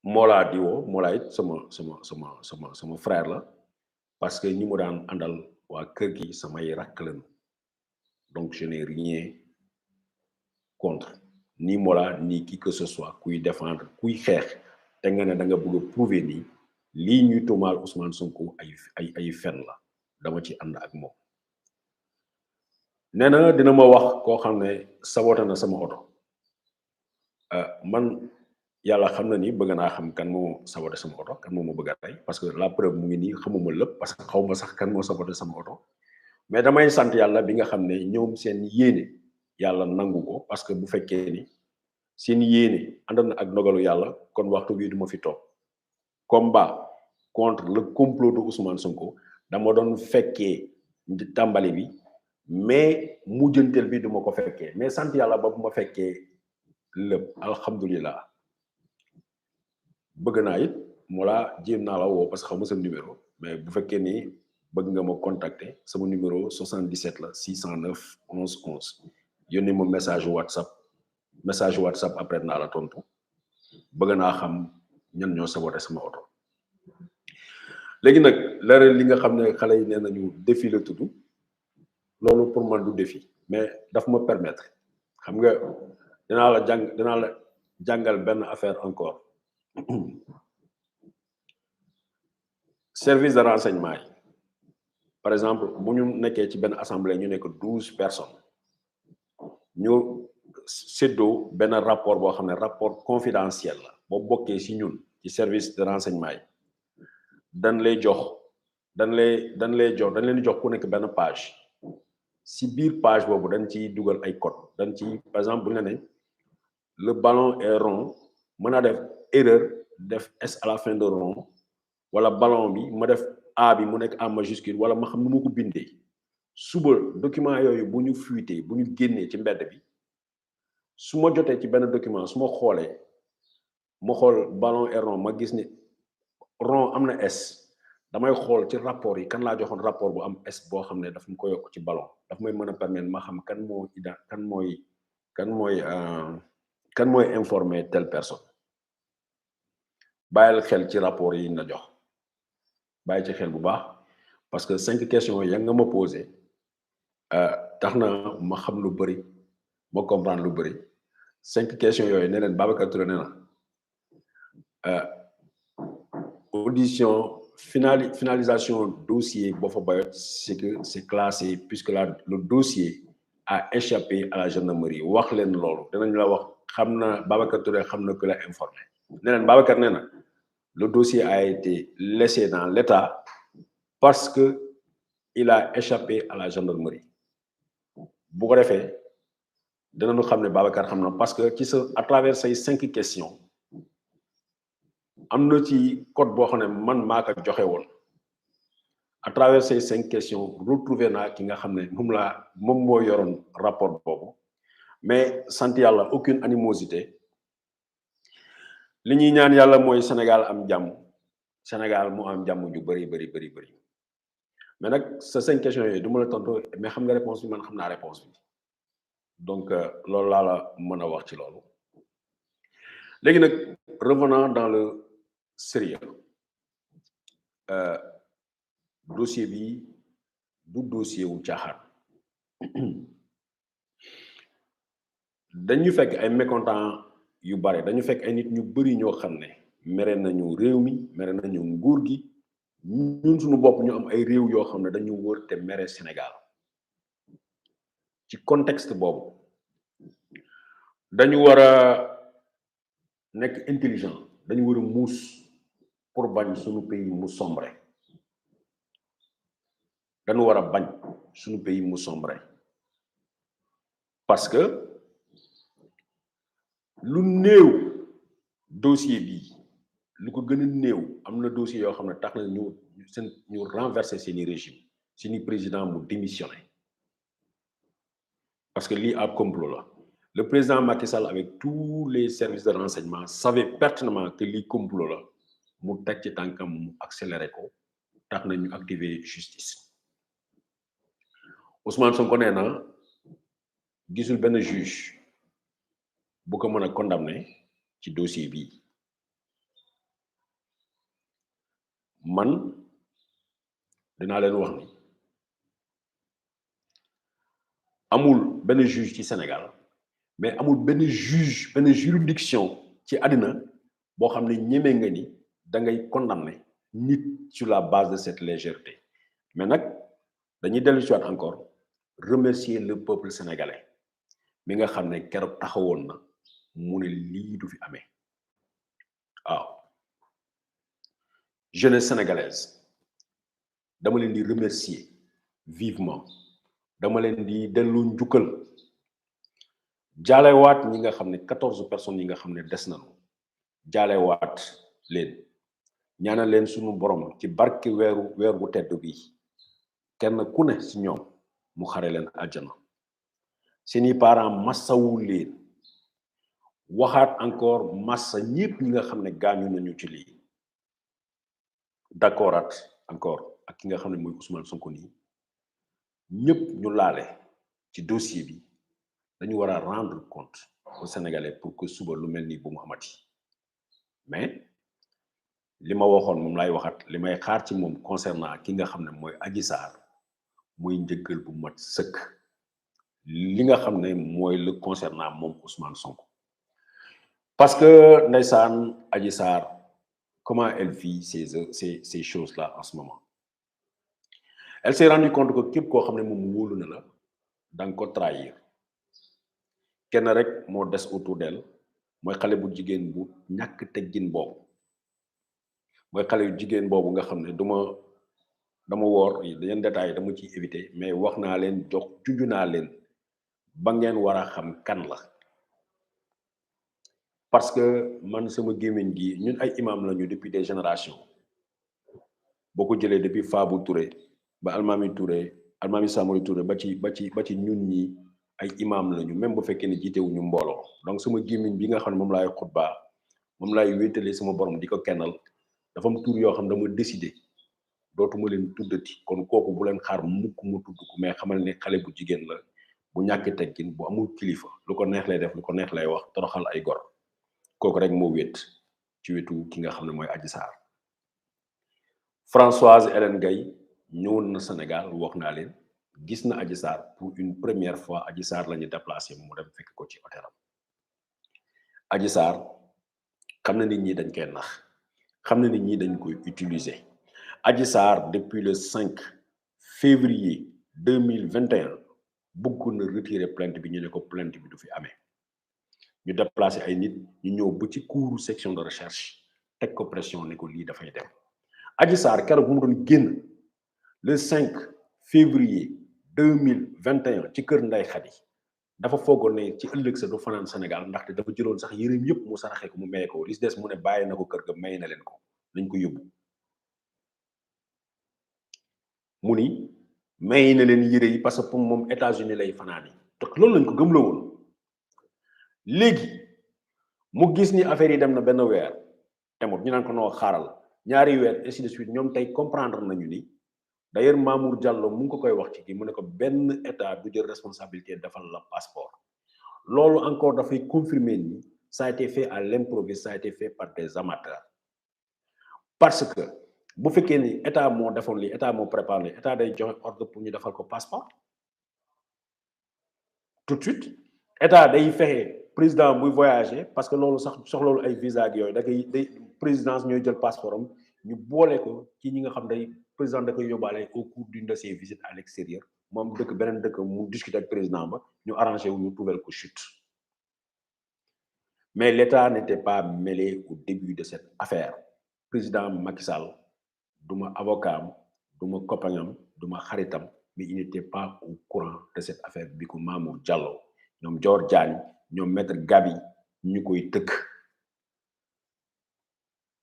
Mollah di woo Mollah it sama frère la parce que ñi mu daan àndal waa kër gi samay rakk lañu donc je n'ai rien contre ni Mollah ni qui que ce soit kuy défendre kuy xeex te nga ne da nga bëgg a prouver ni lii ñuy tuumaal Ousmane Sonko ay fen la dama ci ànd ak moom nee na dina ma wax koo xam ne saboté na sama oto man yàlla xam na ni bëgg naa xam kan moo saboté sama oto kan moo ma bëgg a rey parce que la preuve mu ngi nii xamuma lépp parce que xaw ma sax kan moo saboté sama oto mais damay sant yàlla bi nga xam ne ñoom seen yéene yàlla nangu ko parce que bu fekkee ni seen yéene ànd na ak dogalu yàlla kon waxtu bii du ma fi toog combat contre le complot de Ousmane Sonko dama doon fekkee tàmbali bi mais mujjanteel bi du ma ko fekkee mais sant yàlla ba bu ma fekkee lépp alhamdulilah bëgg naa it Mollah jéem naa la woo parce que xaw ma sa numéro mais bu fekkee ni bëgg nga ma contacter sama numéro 77 la 609 11 11 yónnee ma message WhatsApp après naa la tontu bëgg naa xam ñan ñoo saboté sama oto léegi nag leeral li nga xam ne xale yi nee nañu défi la tudd loolu pour man du défi mais daf ma permettre xam nga dinaa la jàngal benn affaire encore service de renseignement yi par exemple bu ñu nekkee ci benn assemblée ñu nekk 12 personnes ñu séddoo benn rapport boo xam ne rapport confidentiel la boo bokkee ci ñun ci service de renseignement yi dañ leen di jox ku nekk benn page ci biir page boobu dañ ciy dugal ay code dañ ci par exemple bu ñu ne le ballon est rond mën naa def erreur def S à la fin de rond wala ballon bi ma def A bi mu nekk A majuscule wala ma xam nu ma ko bindee suba document yooyu bu ñu fuité bu ñu génnee ci mbedd bi su ma jotee ci benn document su ma xoolee ma xool ballon est rond ma gis ni rond am na S damay xool ci rapport yi kan laa joxoon rapport bu am S boo xam ne daf mu ko yokk ci ballon daf may mën a permettre ma xam kan mooy informer telle personne bàyyil xel ci rapport yi na jox bàyyi ci xel bu baax parce que 5 questions ya nga ma posé tax na ma xam lu bëri ma comprendre lu bëri 5 questions yooyu ne leen Babacar Touré nee na audition finalisation dossier boo fa bayot c'est que c'est classé puisque le dossier a échappé à la gendarmerie wax leen loolu dinañ la wax xam na Babacar Touré xam na que la informé ne leen Babacar nee na le dossier a été laissé dans l'état parce que il a échappé à la gendarmerie bu ko defee dinañu xam ne Babacar xam na parce que ci à travers ces 5 questions am na ci code boo xam ne man maa ko joxe woon à travers ces 5 questions retrouvé naa ki nga xam ne moom moo yoroon rapport boobu mais sant yàlla aucune animosité li ñuy ñaan yàlla mooy Sénégal am jàmm Sénégal mu am jàmm ju bëri mais nag sa 5 questions yooyu du ma la tontu mais xam nga réponse bi man xam naa réponse bi donc loolu laa la mën a wax ci loolu léegi nag revenant dans le sérieux dossier bi du dossier wu caaxaan dañu fekk ay mécontents yu bare dañu fekk ay nit ñu bëri ñoo xam ne mere nañu réew mi mere nañu nguur gi ñun suñu bopp ñu am ay réew yoo xam ne dañu wër te mere Sénégal ci contexte boobu dañu war a nekk intelligent dañu war a muus pour bañ suñu pays mu sombre dañu war a bañ suñu pays mu sombre parce que lu néew dossier bi lu ko gën a néew am na dossier yoo xam ne tax na ñu renverser seeni régime seeni président mu démissionné parce que lii ab complot la le président Macky Sall avec tous les services de renseignement savait pertinemment que lii complot la mu teg ci tànkam mu accéléré ko tax na ñu activer justice Ousmane Sonko nee na gisul benn juge bu ko mën a condamné ci dossier bii man dinaa leen wax ni amul benn juge ci Sénégal mais amul benn juge benn juridiction ci àddina boo xam ne ñeme nga ni da ngay condamné nit sur la base de cette légèreté mais nag dañuy dellu si waat encore remercier le peuple sénégalais mi nga xam ne keroog taxawoon na mu ne lii du fi amee waaw jeunesse sénégalaise dama leen di remercier vivement dama leen di dellu njukkal jaalewaat ñi nga xam ne 14 personnes yi nga xam ne des nañu jaalewaat leen ñaanal leen sunu borom ci barke weer wu tedd bi kenn ku ne ci ñoom mu xare leen àjjana seeni parents massawu leen waxaat encore massa ñépp ñi nga xam ne gaañu nañu ci lii d'accordaat encore ak ki nga xam ne mooy Ousmane Sonko nii ñëpp ñu laale ci dossier bi dañu war a rendre compte aux Sénégalais pour que suba lu mel nii bu mu amati mais li ma waxoon moom laay waxaat li may xaar ci moom concernant ki nga xam ne mooy Adji Sarr muy njëggal bu mat sëkk li nga xam ne mooy le concernant moom Ousmane Sonko parce que ndeysaan Adji Sarr comment elle vit ces choses-là en ce moment elle s'est rendue compte que képp koo xam ne moom wóolu na la da nga ko trahir kenn rek moo des autour d'elle mooy xale bu jigéen bu ñàkk teggin boobu mooy xale yu jigéen boobu nga xam ne dama woor yenn détails dama ciy éviter mais wax naa leen jox juju naa leen ba ngeen war a xam kan la parce que man sama gémmiñ gi ñun ay imam lañu depuis des générations boo ko jëlee depuis Fabou Touré ba Almami Touré Almami Samori Touré ba ci ñun ñi ay imam lañu même bu fekkee ne jiitewuñu mbooloo donc sama gémmiñ bi nga xam ne moom laay xutbaa moom laay wéetalee sama borom di ko kennal dafa am tur yoo xam ne dama décider dootuma leen tuddati kon kooku bu leen xaar mukk mu tudd ko mais xamal ne xale bu jigéen la bu ñàkk teggin bu amul kilifa lu ko neex lay def lu ko neex lay wax toroxal ay gor kooku rek moo wét ci wetu ki nga xam ne mooy Adji Sarr Françoise Hélène Gaye ñëwoon na Sénégal wax naa leen gis na Adji Sarr pour une première fois Adji Sarr la ñu déplacé mu dem fekk ko ci hôtelam Adji Sarr xam na nit ñi dañ koy nax xam na nit ñi dañ koy utiliser Adji Sarr depuis le 5 février 2021 bëgg na retirer plainte bi ñu ne ko plainte bi du fi amee ñu déplacé ay nit ñu ñëw ba ci couru section de recherche teg ko pression ne ko lii dafay dem Adji Sarr keroog bu mu doon génn le 5 février 2021 ci kër Ndeye Khady dafa foogoon ne ci ëllëg sa du fanaan Sénégal ndaxte dafa jëloon sax yëreem yëpp mu saraxe ko mu maye ko li si des mu ne bàyyi na ko kër ga may na leen ko nañ ko yóbbu mu ni may na leen yëre yi parce que pour moom États-Unis lay fanaani te loolu lañ ko gëmloo woon léegi mu gis ni affaire yi dem na benn weer temut ñu naan ko noo xaaral ñaari weer ainsi de suite ñoom tey comprendre nañu ni d'ailleurs Mamour Diallo mu ngi ko koy wax ci kii mu ne ko benn état du jël responsabilité defal la passeport loolu encore dafay confirmer ni ça a été fait à l'improviste ça a été fait par des amateurs parce que bu fekkee ni état moo defoon li état moo préparé li état day joxe ordre pour ñu defal ko passeport tout de suite état day fexe président buy voyager parce que loolu sax soxloolu ay visa ak yooyu da koy day présidence ñooy jël passeport am ñu boole ko ci ñi nga xam day président da koy yóbbaale au cours d'une de ses visites à l'extérieur moom dëkk beneen dëkk mu discuter ak président ba ñu arrangé wu ñu trouver ko chute mais l'État n'était pas mêlé au début de cette affaire président Macky Sall duma avocat am duma copagnam duma xaritam mais il n'était pas au courant de cette affaire bi ko Mamour Diallo ñoom Dior Diagne ñoom maître Gabi ñu koy tëkk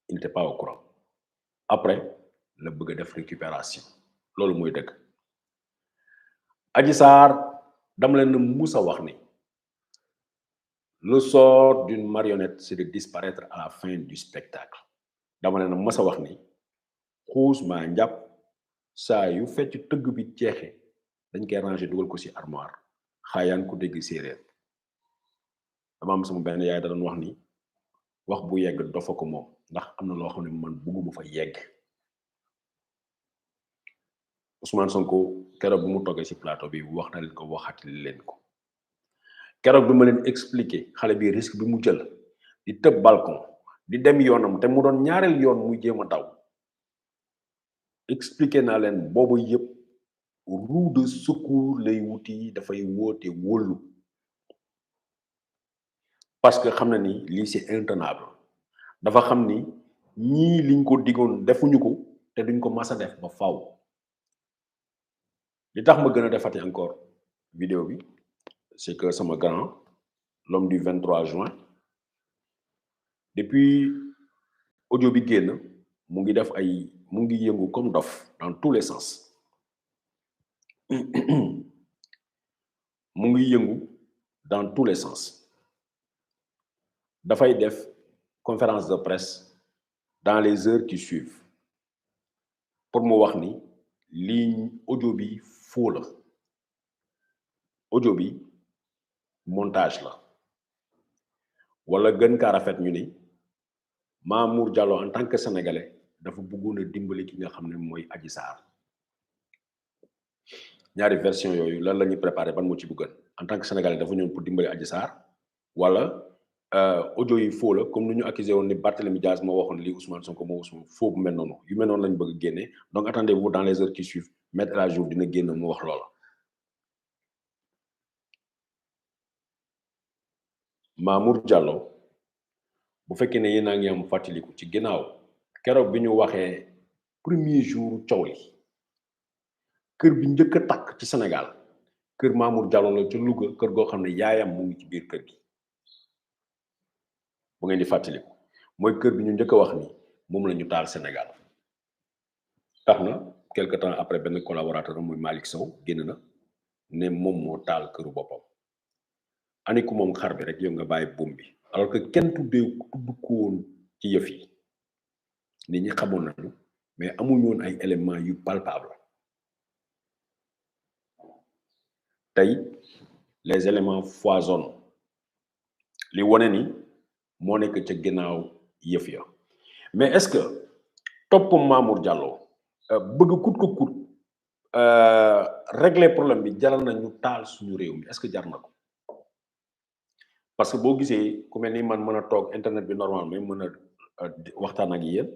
il n'était pas au courant après la bëgg a def récupération loolu mooy dëgg Adji Sarr dama leen musa wax ni le sort d'une marionnette c'est de disparaître à la fin du spectacle dama leen musa wax ni xuus maa njàpp saa yu fecc tëgg bi jeexe dañ koy ranger dugal ko ci armoire xaayaan ku dégg séeréer dama am sama benn yaay da doon wax ni wax bu yegg dofa ko moom ndax am na loo xam ne man bugguma fa yegg Ousmane Sonko keroog bu mu toggee ci plateau bi wax na leen ko waxati leen ko keroog bi ma leen expliquer xale bi risque bi mu jël di tëb balcon di dem yoonam te mu doon ñaareel yoon muy jéem a daw expliquer naa leen boobu yëpp roue de secours lay wuti dafay woote wóolu parce que xam na ni lii c'est intenable dafa xam ni ñii liñ ko diggoon defuñu ko te duñ ko mas a def ba faw li tax ma gën a defati encore vidéo bi c'est que sama grand l'homme du 23 juin depuis audio bi génn mu ngi def ay mu ngi yëngu comme dof dans tous les sens mu ngi yëngu dans tous les sens dafay def conférence de presse dans les heures qui suivent pour mu wax ni lii audio bi faux la audio bi montage la wala gën kaa rafet ñu ni Mamour Diallo en tant que sénégalais dafa bëggoon a dimbali ki nga xam ne mooy Adji Sarr ñaari version yooyu lan la ñuy préparé ban moo ci bëggoon en tant que sénégalais dafa ñëw pour dimbali Adji Sarr wala audio yi faux la comme ni ñu accusé woon ni Barthélémy Diaz moo waxoon lii Ousmane Sonko moo Ousmane faux bu mel noonu yu mel noonu lañ bëgg a génne donc attendez-vous dans les heures qui suivent Maître El Hadji Diouf dina génn mu wax loola. Mamour Diallo bu fekkee ne yéen a ngi am fàttaliku ci ginnaaw keroog bi ñu waxee premier jour coow li kër bi njëkk a takk ci Sénégal kër Mamour Diallo la ca Louga kër goo xam ne yaayam mu ngi ci biir kër gi bu ngeen di fàttaliku mooy kër bi ñu njëkk a wax ni moom la ñu taal Sénégal tax na quelque temps après benn collaborateur muy Malick Sow génn na ne moom moo taal këru boppam aniku moom xar bi rek yow nga bàyyi buum bi alors que kenn tudd ko woon ci yëf yi nit ñi xamoon nañu mais amuñu woon ay éléments yu palpable tey les éléments foisonnent li wone ni moo nekk ca ginnaaw yëf ya mais est-ce que topp Mamour Diallo bëgg kut ko kut régler problème bi jaral nañu taal suñu réew mi est-ce que jar na ko parce que boo gisee ku mel ni man mën a toog internet bi normal mais mën a waxtaan ak yéen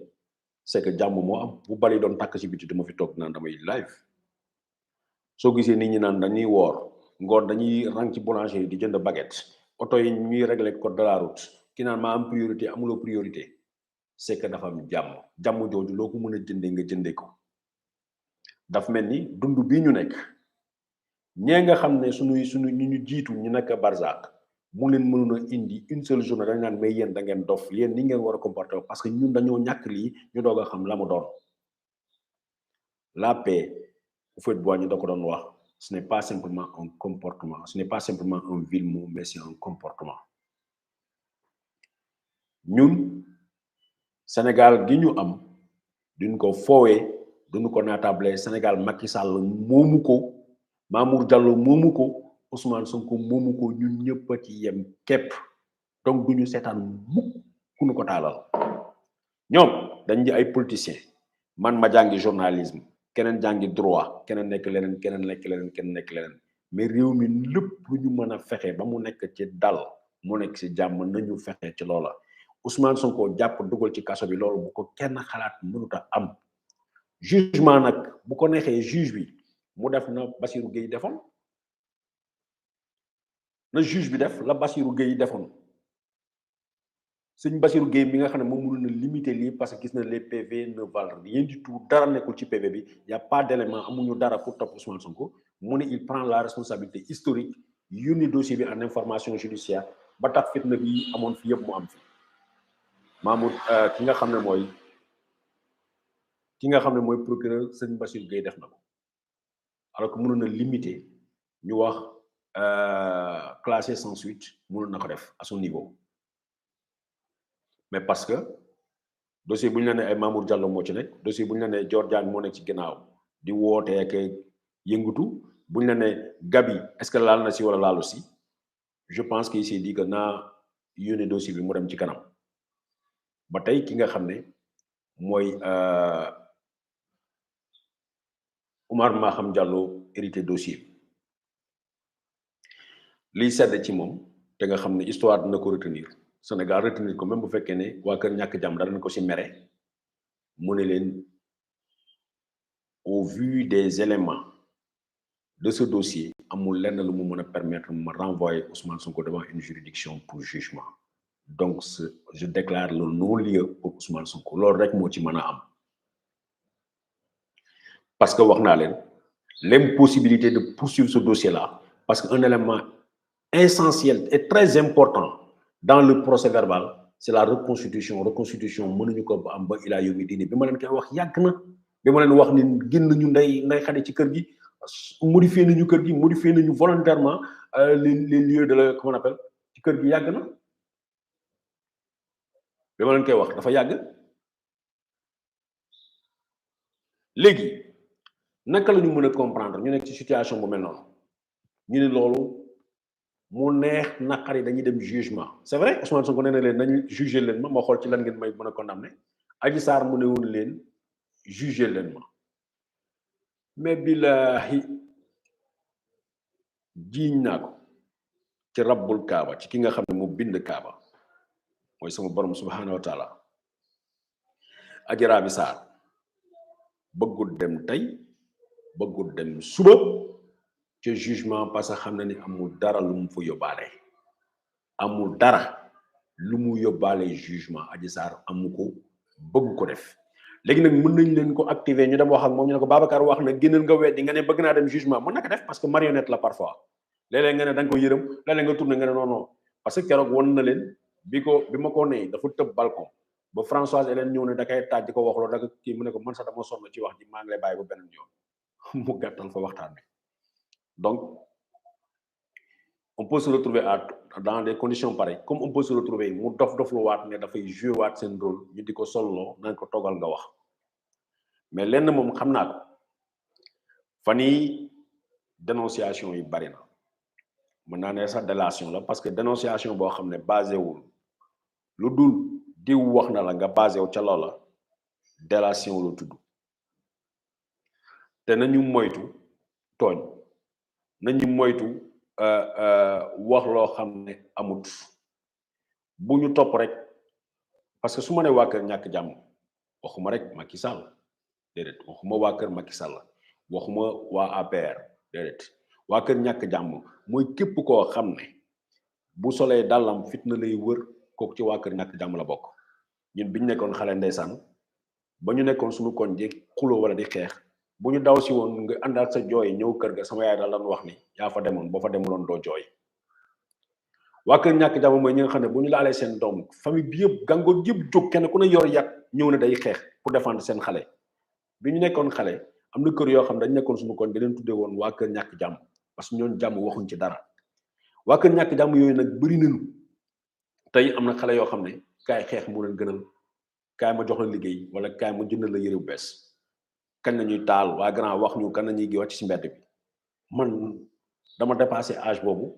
c'est que jàmm moo am bu bali doon tàkk ci biti dama fi toog naan damay live soo gisee nit ñi naan dañuy woor ngoon dañuy rang ci boulangerie di jënd baguette oto yi ñuy régler code de la route ki naan maa am priorité amuloo priorité c'est que dafa am jàmm jooju loo ko mën a jëndee nga jëndee ko daf mel ni dund bii ñu nekk ñee nga xam ne suñu ñu jiitu ñu nekk barzak mu leen mënoon a indi une seule journée dañ naan mais yéen da ngeen dof yéen ni ngeen war a comporter parce que ñun dañoo ñàkk lii ñu doog a xam la mu doon la paix bu fait boo ñu da ko doon wax ce n'est pas simplement un comportement ce n'est pas simplement un vil mot mais c'est un comportement ñun Sénégal gi ñu am duñ ko foowee duñu ko naatable Sénégal Macky Sall moomu ko Mamour Diallo moomu ko Ousmane Sonko moomu ko ñun ñëpp a ci yem képp donc duñu seetaan mukk ku ñu ko taalal ñoom dañ di ay politiciens man ma jàngi journalisme keneen jàngi droit keneen nekk leneen keneen nekk leneen keneen nekk leneen mais réew mi lépp lu ñu mën a fexe ba mu nekk ci dal mu nekk ci jàmm nañu fexe ci loola Ousmane Sonko jàpp dugal ci kaso bi loolu bu ko kenn xalaat mënut a am jugement nag bu ko neexee juge bi mu def na Bassirou Gueye defoon na juge bi def la Bassirou Gueye defoon sëñ Bassirou Gueye mi nga xam ne moom mënoon na limiter lii parce que gis na les PV ne valent rien du tout dara nekkul ci PV bi y a pas d'élément amuñu dara pour topp Ousmane Sonko mu ne il prend la responsabilité historique yónni dossier bi en information judiciaire ba tax fitna bi amoon fi yëpp mu am fi Mamour ki nga xam ne mooy procureur sëñ Bassirou Gueye def na ko alors que mënoon na limiter ñu wax classé sans suite mënoon na ko def à son niveau mais parce que dossier bu ñu la ne ay Mamour Diallo moo ci nekk dossier bu ñu la ne Dior Diagne moo nekk ci ginnaaw di woote ak yëngatu bu ñu la ne Gabi est-ce que laal na si wala laalu si je pense qu'il s'est dit que naa yónnee dossier bi mu dem ci kanam ba tey ki nga xam ne mooy Oumar Maham Diallo hérité dossier bi liy sedd ci moom te nga xam ne histoire dina ko retenir Sénégal retenir ko même bu fekkee ne waa kër ñàkk jàmm danañ ko ci mere mu ne leen au vu des éléments de ce dossier amul lenn lu mu mën a permettre ma renvoyer Ousmane Sonko devant une juridiction pour jugement donc je déclare le non-lieu pour Ousmane Sonko loolu rek moo ci mën a am parce que wax naa leen l'impossibilité de poursuivre ce dossier là parce que un élément essentiel et très important dans le procès verbal c'est la reconstitution mënuñu ko ba am ba ilaa yomi diine bi ma leen koy wax yàgg na bi ma leen wax ni génn ñu nday xadi ci kër gi modifié nañu kër gi modifié nañu volontairement les lieux de la comment on appelle ci kër gi yàgg na bi ma leen koy wax dafa yàgg léegi naka la ñu mën a comprendre ñu nekk ci situation bu mel noonu ñu ne loolu mu neex naqari dañuy dem jugement c'est vrai Ousmane Sonko nee na leen nañu juger leen ma xool ci lan ngeen may mën a condamner Adji Sarr mu ne woon leen juger leen ma mais billahi jiiñ naa ko ci rabbul kaaba ci ki nga xam ne mu bind kaaba mooy sama borom subhanahu wa taala Adji Raby Sarr bëggul dem tey bëggul dem suba ci jugement parce que xam na ni amul dara lu mu fa yóbbaale amul dara lu mu yóbbaale jugement Adji Sarr amu ko bëgg ko def léegi nag mën nañ leen ko activer ñu dem wax ak moom ñu ne ko Babacar wax na génnal nga weddi nga ne bëgg naa dem jugement mën na ko def parce que marionnette la parfois léeg-léeg nga ne da nga ko yërëm léeg-léeg nga tourné nga ne non non parce que keroog won na leen bi ma ko nee dafa tëb balcon ba Françoise Hélène ñëw ne da kay taaj di ko waxloo da kii mu ne ko man sax dama sonn ci wax ji maa ngi lay bàyyi ba beneen yoon mu gàttal fa waxtaan bi donc on peut se retrouver dans des conditions pareilles comme on peut se retrouver mu dof lu waat ne dafay jouer waat seen rôle ñu di ko solloo nañ ko toggal nga wax mais lenn moom xam naa ko fan yii dénonciation yi bari na mën naa ne sax délation la parce que dénonciation boo xam ne basé wul lu dul diw wax na la nga basé wu ca loola délation la tudd te nañu moytu tooñ nañu moytu wax loo xam ne amut bu ñu topp rek parce que su ma nee waa kër ñàkk jàmm waxuma rek Macky Sall déedéet waxuma waa kër Macky Sall waxuma waa APR déedéet waa kër ñàkk jàmm mooy képp koo xam ne bu solee dàllam fitna lay wër kooku ci waa kër ñàkk jàmm la bokk ñun bi ñu nekkoon xale ndeysaan ba ñu nekkoon suñu koñ di xuloo wala di xeex bu ñu daw si woon nga àndaat sa jooy ñëw kër ga sama yaay daal lan wax ni yaa fa demoon boo fa demuloon doo jooy waa kër ñàkk jàmm mooy ñi nga xam ne bu ñu laalee seen doom famille bi yëpp gàngoor yëpp jóg kenn ku ne yor yat ñëw ne day xeex pour défendre seen xale bi ñu nekkoon xale am na kër yoo xam ne dañ nekkoon suñu koñ da leen tuddee woon waa kër ñàkk jàmm parce que ñoon jàmm waxuñ ci dara waa kër ñàkk jàmm yooyu nag bëri nañu tey am na xale yoo xam ne kaay xeex mu leen gënal kaay ma jox la liggéey wala kaay ma jëndal la yëre bu bees kañ la ñuy taal waa grand wax ñu kan la ñuy wàcc ci mbedd bi man dama dépassé âge boobu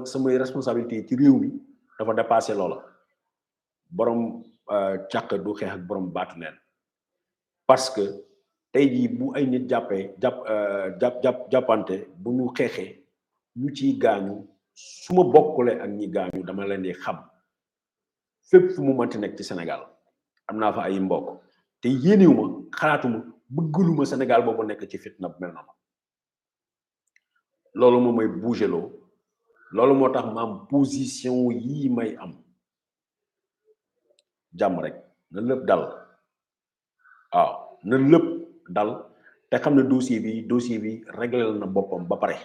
samay responsabilité ci réew mi dafa dépassé loola borom càq du xeex ak borom baatu neen parce que tey jii bu ay nit jàppante bu ñu xeexee ñu ciy gaañu su ma bokkule ak ñi gaañu dama leen di xam fépp fu mu mënti nekk ci Sénégal am naa fa ay mbokk te yéenewuma xalaatuma bëggaluma Sénégal boobu nekk ci fitna bu mel noonu loolu moom mooy bouger loo loolu moo tax ma am position yii may am jàmm rek na lépp dal waaw na lépp dal te xam ne dossier bi réglé na boppam ba pare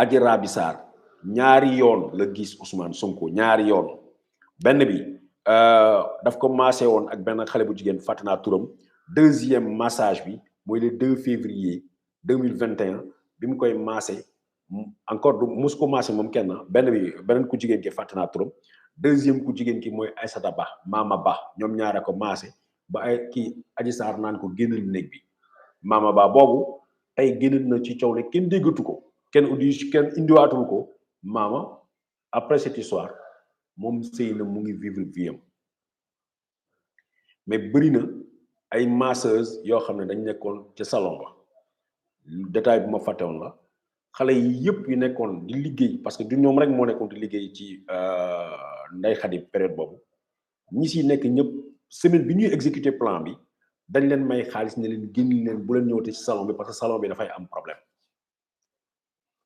Adji Raby Sarr ñaari yoon la gis Ousmane Sonko ñaari yoon benn bi daf ko massé woon ak benn xale bu jigéen fàtte naa turam deuxième massage bi mooy le 2 février 2021 bi mu koy massé encore du mus ko massé moom kenn beneen ku jigéen ki fàtte naa turam deuxième ku jigéen ki mooy Aïssata Ba Mama Ba ñoom ñaare ko massé ba ay kii Adji Sarr naan ko génnal néeg bi Mama Ba boobu tey génn na ci coow le kenn déggatu ko kenn indiwaatul ko Mama après cette histoire moom sëy na mu ngi vivre vie am mais bëri na ay masseuses yoo xam ne dañ nekkoon ci salon ba détail bu ma fàtte woon la xale yi yëpp yu nekkoon di liggéey parce que du ñoom rek moo nekkoon di liggéey ci Ndeye Khady période boobu ñi si nekk ñëpp semaine bi ñuy exécuter plan bi dañ leen may xaalis ne leen génn leen bu leen ñëwate ci salon bi parce que salon bi dafay am problème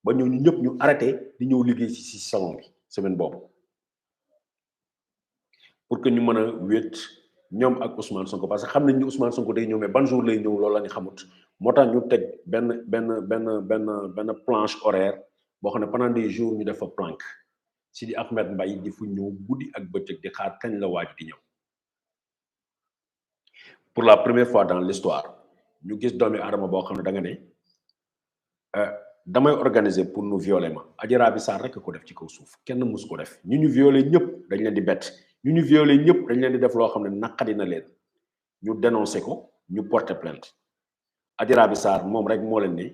ba ñooñu ñëpp ñu arrêté di ñëw liggéey ci salon bi semaine boobu pour que ñu mën a wéet ñoom ak Ousmane Sonko parce que xam nañ ni Ousmane Sonko day ñëw mais ban jour lay ñëw loolu la ñu xamut moo tax ñu teg benn planche horaire boo xam ne pendant des jours ñu def fa planque Sidi Ahmed Mbaye di fu ñëw guddi ak bëccëg di xaar kañ la waaj di ñëw pour la première fois dans l'histoire ñu gis doomi aadama boo xam ne da nga ne damay organiser pour nous violer ma Adji Raby Sarr rek ko def ci kaw suuf kenn mus ko def ñu violer ñëpp dañ leen di bett ñu violer ñëpp dañ leen di def loo xam ne naqadi na leen ñu dénoncer ko ñu porter plainte Adji Raby Sarr moom rek moo leen ne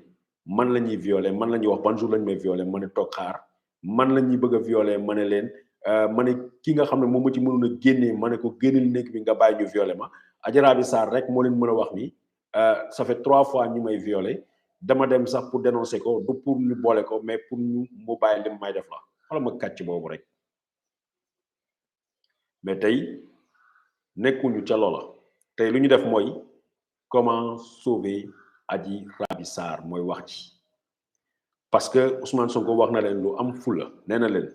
man la ñuy violer man la ñuy wax ban jour lañ may violer ma ne toog xaar man la ñuy bëgg a violer ma ne leen ma ne ki nga xam ne moom ma ci mënoon a génnee ma ne ko génneel néeg bi nga bàyyi ñu violer ma Adji Raby Sarr rek moo leen mën a wax ni ça fait 3 fois ñu may violer dama dem sax pour dénoncer ko du pour ñu boole ko mais pour ñu mu bàyyi li may def la wala ma kàcc boobu rek mais tey nekkuñu ca loola tey lu ñu def mooy comment sauver Adji Raby Sarr mooy wax ci parce que Ousmane Sonko wax na leen lu am fula nee na leen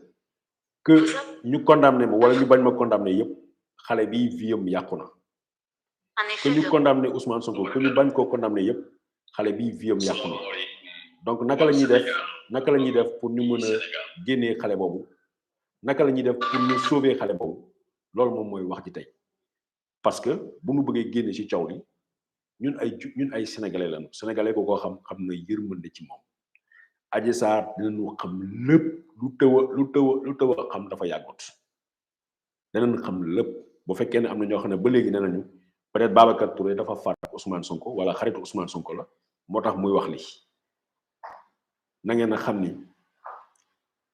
que ñu condamné ma wala ñu bañ ma condamné yépp xale bi viam yàqu na que ñu condamné Ousmane Sonko que ñu bañ koo condamné yépp xale bi viam yàqu na donc naka la ñuy def pour ñu mën a génnee xale boobu naka la ñuy def pour ñu sauver xale boobu loolu moom mooy wax ji tey parce que bu ñu bëggee génne ci coow li ñun ay sénégalais lañu sénégalais ko koo xam na yërmande ci moom Adji Sarr dinañu xam lépp lu tëw a xam dafa yàggut dinañu xam lépp bu fekkee ne am na ñoo xam ne ba léegi nee nañu peut-être Babacar Touré dafa faat Ousmane Sonko wala xaritu Ousmane Sonko la moo tax muy wax li na ngeen a xam ni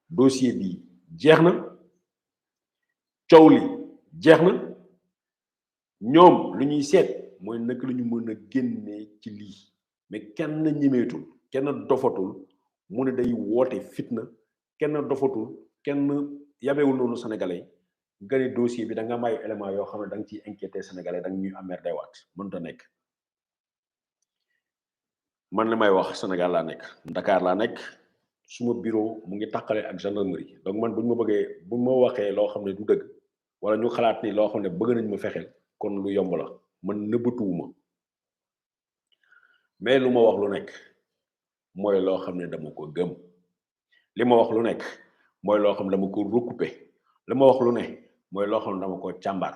dossier bi jeex na coow li jeex na ñoom lu ñuy seet mooy naka la ñu mën a génnee ci lii mais kenn ñemeetul kenn dofatul mu ne day woote fitna kenn dofatul kenn yabewul noonu sénégalais nga ne dossier bi da nga may élément yoo xam ne da nga ciy inquiété sénégalais da nga ñuy amer day waat mënta nekk man li may wax Sénégal laa nekk Dakar laa nekk suma bureau mu ngi tàqale ak gendarmerie donc man buñ ma waxee loo xam ne du dëgg wala ñu xalaat ni loo xam ne bëgg nañ ma fexeel kon lu yomb la man nëbbatuwuma mais lu ma wax lu nekk mooy loo xam ne dama ko gëm li ma wax lu nekk mooy loo xam ne dama ko recoupé li ma wax lu ne mooy loo xam ne dama ko càmbar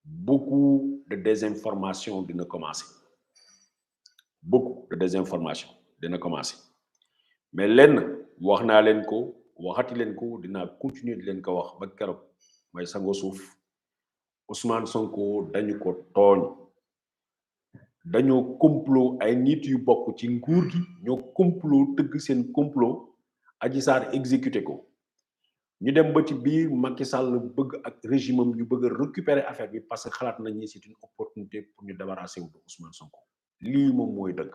beaucoup de désinformation dina commencer mais lenn wax naa leen ko waxati leen ko dinaa continuer di leen ko wax ba keroog may sango suuf Ousmane Sonko dañu ko tooñ dañoo complot ay nit yu bokk ci nguur gi ñoo complot tëgg seen complot Adji Sarr exécuté ko ñu dem ba ci biir Macky Sall bëgg ak régime am ñu bëgg récupérer affaire bi parce que xalaat nañ ni c'est une opportunité pour ñu débarrasser wu de Ousmane Sonko lii moom mooy dëgg.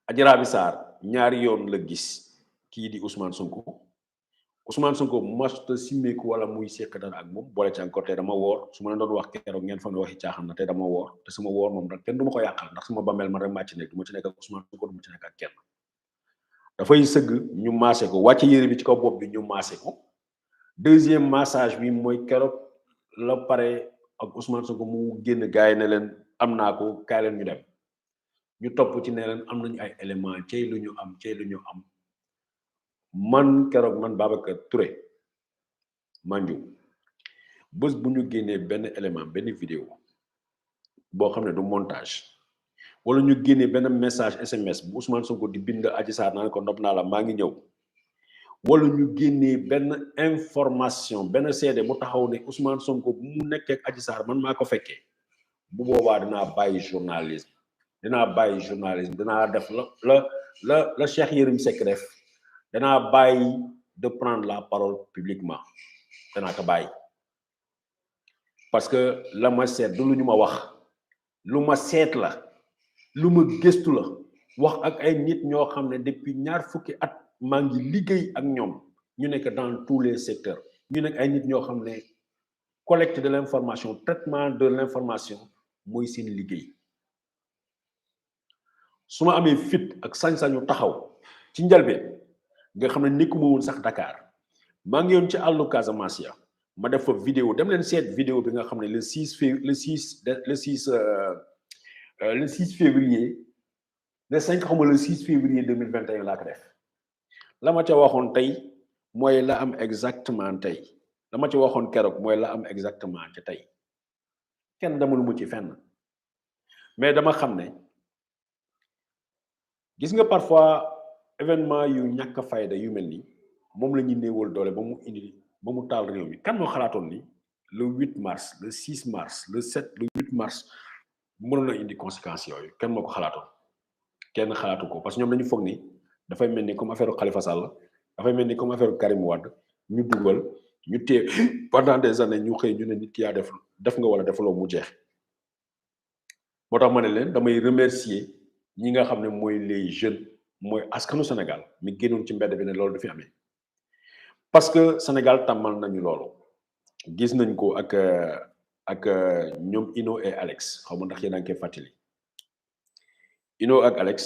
Adji Raby Sarr ñaari yoon la gis kii di Ousmane Sonko masta simmeeku wala muy sekk dara ak moom boole ci encore tey dama woor su ma leen doon wax keroog ngeen fa ne waxi caaxaan na tey dama woor te sama woor moom nag kenn du ma ko yàqal ndax sama bàmmeel man rek maa ci nekk du ma ci nekk ak Ousmane Sonko du ma ci nekk ak kenn dafay sëgg ñu maase ko wàcce yére bi ci kaw bopp bi ñu maase ko deuxième massage bi mooy keroog la pare ak Ousmane Sonko mu génn gaay ne leen am naa ko kaay leen ñu dem ñu topp ci ne leen am nañu ay éléments cey lu ñu am man keroog man Babacar Touré Mandiou bés bu ñu génnee benn élément benn vidéo boo xam ne du montage wala ñu génnee benn message SMS bu Ousmane Sonko di bind Adji Sarr naan ko nopp naa la maa ngi ñëw wala ñu génnee benn information benn seede bu taxaw ne Ousmane Sonko bu mu nekkee ak Adji Sarr man maa ko fekkee bu boobaa dinaa bàyyi journalisme dinaa def la Cheikh Yérim Seck def danaa bàyyi de prendre la parole publiquement danaa ko bàyyi parce que la ma seet du lu ñu ma wax lu ma seet la lu ma gëstu la wax ak ay nit ñoo xam ne depuis ñaar fukki at maa ngi liggéey ak ñoom ñu nekk dans tous les secteurs ñu nekk ay nit ñoo xam ne collecte de l'information traitement de l'information mooy seen liggéey su ma amee fit ak sañ-sañu taxaw ci njëlbeen nga xam ne nekkuma woon sax Dakar maa ngi yoon ci àllu Casamance ya ma def fa vidéo dem leen seet vidéo bi nga xam ne le 6 février le 5 xaw ma le 6 février 2021 laa ko def la ma ca waxoon tey mooy la am exactement tey la ma ca waxoon keroog mooy la am exactement ci tey kenn demul mu ci fenn mais dama xam ne gis nga parfois événement yu ñàkk fayda yu mel ni moom la ñuy néewal doole ba mu taal réew mi kan moo xalaatoon ni le 8 mars le 6 mars le 7 le 8 mars mënoon na indi conséquences yooyu kenn moo ko xalaatoon kenn xalaatu ko parce que ñoom dañu foog ni dafay mel ni comme affaire Khalifa Sall dafay mel ni comme affaire Karim Wade ñu dugal ñu téye pendant des années ñu xëy ñu ne nit ki yaa def nga wala defaloo mu jeex moo tax ma ne leen damay remercier ñi nga xam ne mooy les jeunes mooy askanu Sénégal mi génnoon ci mbedd bi ne loolu du fi amee parce que Sénégal tàmmal nañu loolu gis nañ ko ak ñoom Ino et Alex xaw ma ndax yéen a ngi koy fàttali Ino ak Alex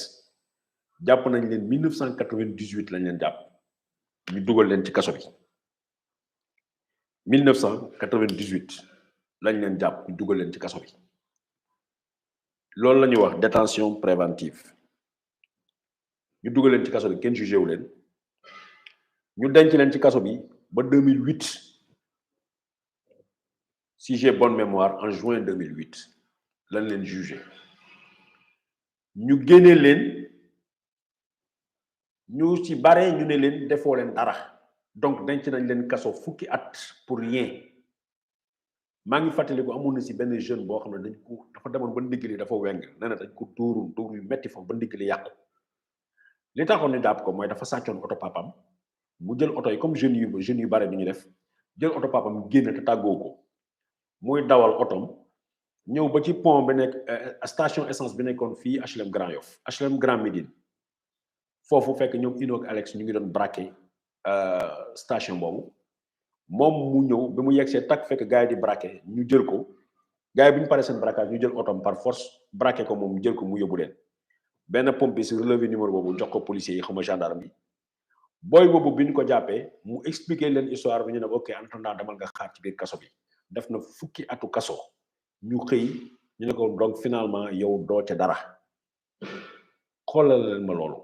jàpp nañ leen 1998 lañ leen jàpp ñu dugal leen ci kaso bi 1998 lañ leen jàpp ñu dugal leen ci kaso bi loolu la ñuy wax détention préventive ñu dugal leen ci kaso bi kenn jugé wu leen ñu denc leen ci kaso bi ba 2008 si j'ai bonne mémoire en juin 2008 lañ leen jugé ñu génnee leen ñu ci bare ñu ne leen defoo leen dara donc denc nañ leen kaso fukki at pour rien maa ngi fàttaliku amoon na si benn jeune boo xam ne dañ ko dafa demoon ba ndigg li dafa weng nee na dañ ko dóor yu metti foofu ba ndigg li yàqu li taxoon ni jàpp ko mooy dafa sàccoon oto papam mu jël oto yi comme jeunes yu bare bi ñu def jël oto papam génn te tàggoo ko muy dawal otom ñëw ba ci pont bi nekk station essence bi nekkoon fii HLM Grand Yoff HLM Grand Médine foofu fekk ñoom Ino ak Alex ñu ngi doon braqué station boobu moom mu ñëw bi mu yegsee tak fekk gars yi di braqué ñu jël ko gars yi bi ñu paree seen braquage ñu jël otom par force braqué ko moom jël ko mu yóbbu leen benn pompier si relevé numéro boobu jox ko policier yi xawma gendarme yi booy boobu bi ñu ko jàppee mu expliqué leen histoire bi ñu ne ok en attendant demal nga xaar ci biir kaso bi def na fukki atu kaso ñu xëy ñu ne ko donc finalement yow doo ca dara xoolal leen ma loolu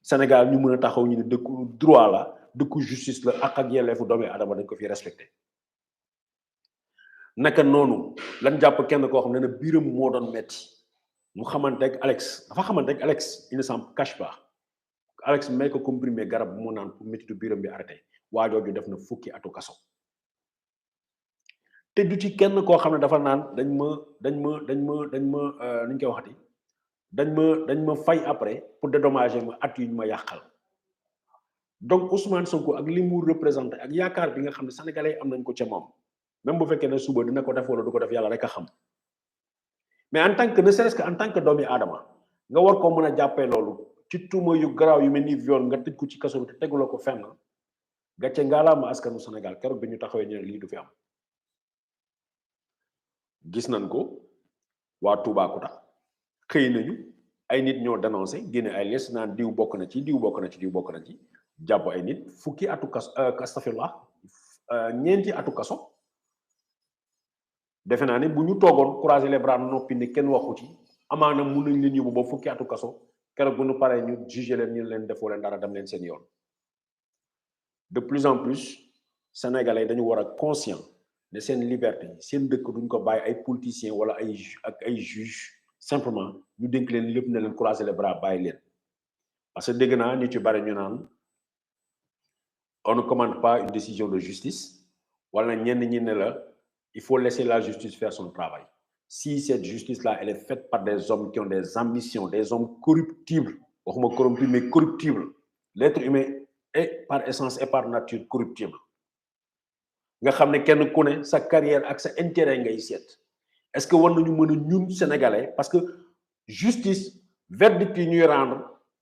Sénégal ñu mën a taxaw ñu ne dëkku droit la dëkku justice la ak yelleefu doomi adama dañ ko fi respecté naka noonu lan jàpp kenn koo xam ne biiram moo doon metti mu xamante ak Alex dafa xamante ak Alex il ne s'en cache pas Alex may ko comprimé garab bu mu naan pour méttitu biiram bi arrêté waajooju def na fukki atu kaso te du ci kenn koo xam ne dafa naan dañ ma nu ñu koy waxati dañ ma fay après pour dédommager ma at yu ñu ma yàqal donc Ousmane Sonko ak li mu représenté ak yaakaar bi nga xam ne sénégalais am nañ ko ca moom même bu fekkee ne suba dina ko def wala du ko def yàlla rek a xam mais en tant que ne serait-ce que en tant que doomi aadama nga war ko mën a jàppee loolu ci tuuma yu garaaw yu mel ni viol nga tëj ko ci kaso bi te teguloo ko fenn gàcce ngaalaama askanu Sénégal keroog bi ñu taxawee ñu ne lii du fi am gis nañ ko waa Toubacouta xëy nañu ay nit ñoo dénoncé génne ay les naan diw bokk na ci diw bokk na ci diw bokk na ci jàpp ay nit fukki atu kaso astafirlah ñeenti atu kaso defe naa ne bu ñu toogoon croiser les bras noppi ne kenn waxu ci amaana mun nañ leen yóbbu ba fukki atu kaso keroog bu ñu paree ñu jugé leen ñu leen defoo leen dara dem leen seen yoon de plus en plus sénégalais dañu war a conscient ne seen liberté seen dëkk duñ ko bàyyi ay politiciens wala ay juge simplement ñu dénk leen lépp ne leen croiser les bras bàyyi leen parce que dégg naa ñu ci bari ñu naan on ne commande pas une décision de justice wala ñenn ñi ne la il faut laisser la justice faire son travail si cette justice là elle est faite par des hommes qui ont des ambitions des hommes corruptibles waxuma corrompus mais corruptibles l'être humain est par essence et par nature corruptible nga xam ne kenn ku ne sa carrière ak sa intérêt ngay seet est-ce que war nañu mën a ñun sénégalais parce que justice verdict yi ñuy rendre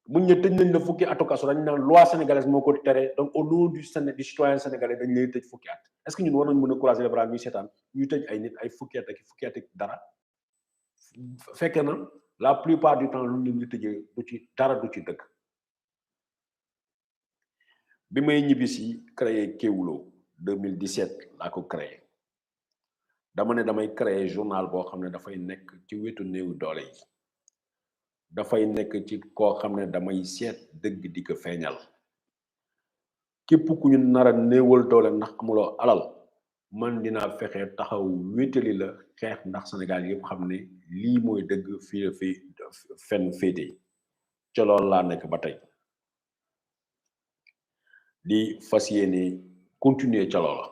buñ ne tëj nañ la fukki atu kaso dañ naan loi sénégalaise moo ko tere donc au nom du citoyen sénégalais dañ lay tëj fukki at est-ce que ñun war nañu mën a croiser les bras ñuy seetaan ñuy tëj ay nit ay fukki at ak dara fekkee na la plupart du temps lu leen di tëjee du ci dara du ci dëkk bi may ñibbi si créé Kéwoulo 2017 laa ko créé dama ne damay créer journal boo xam ne dafay nekk ci wetu néew doole yi dafay nekk ci koo xam ne damay seet dëgg di ko feeñal képp ku ñu nar a néewal doole ndax amuloo alal man dinaa fexe taxaw wéetali la xeex ndax Sénégal yëpp xam ne lii mooy dëgg fii la fi fenn féete ca loolu laa nekk ba tey di fas yéene continuer ca loola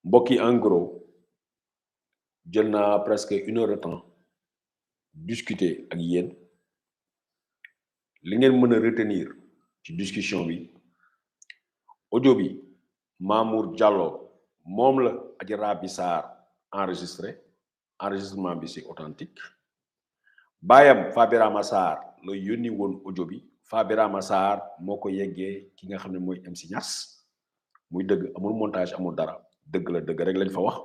mbokki en gros jël naa presque 1 heure de temps discuter ak yéen li ngeen mën a retenir ci discussion bi audio bi Mamour Diallo moom la Adji Raby Sarr enregistré enregistrement bi c'est authentique baayam Fabirama Sarr la yónni woon audio bi Fabirama Sarr moo ko yeggee ki nga xam ne mooy MC Niass muy dëgg amul montage amul dara dëgg la dëgg rek lañ fa wax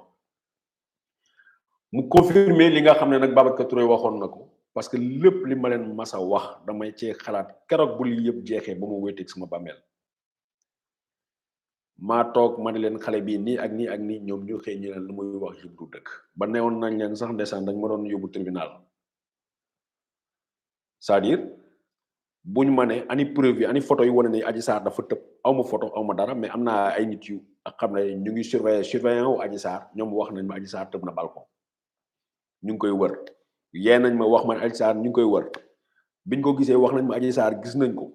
mu confirmer li nga xam ne nag Babacar Touré waxoon na ko parce que lépp li ma leen masa wax damay cee xalaat keroog bu li yëpp jeexee ba ma wéeteeg sama bàmmeel maa toog ma ne leen xale bii nii ak nii ak nii ñoom ñu xëy ñu leen lu muy wax yëpp du dëkk ba newoon nañ leen sax ndeysaan dañ ma doon yóbbu tribunal c'est-à-dire buñ ma ne ani preuve yi ani photo yi wane ne Adji Sarr dafa tëb aw ma photo aw ma dara mais am naa ay nit yu ak xam ne ñu ngi surveillant wu Adji Sarr ñoom wax nañ ma Adji Sarr tëb na balcon ñu ngi koy wër yee nañ ma wax ma Adji Sarr ñu ngi koy wër biñ ko gisee wax nañ ma Adji Sarr gis nañ ko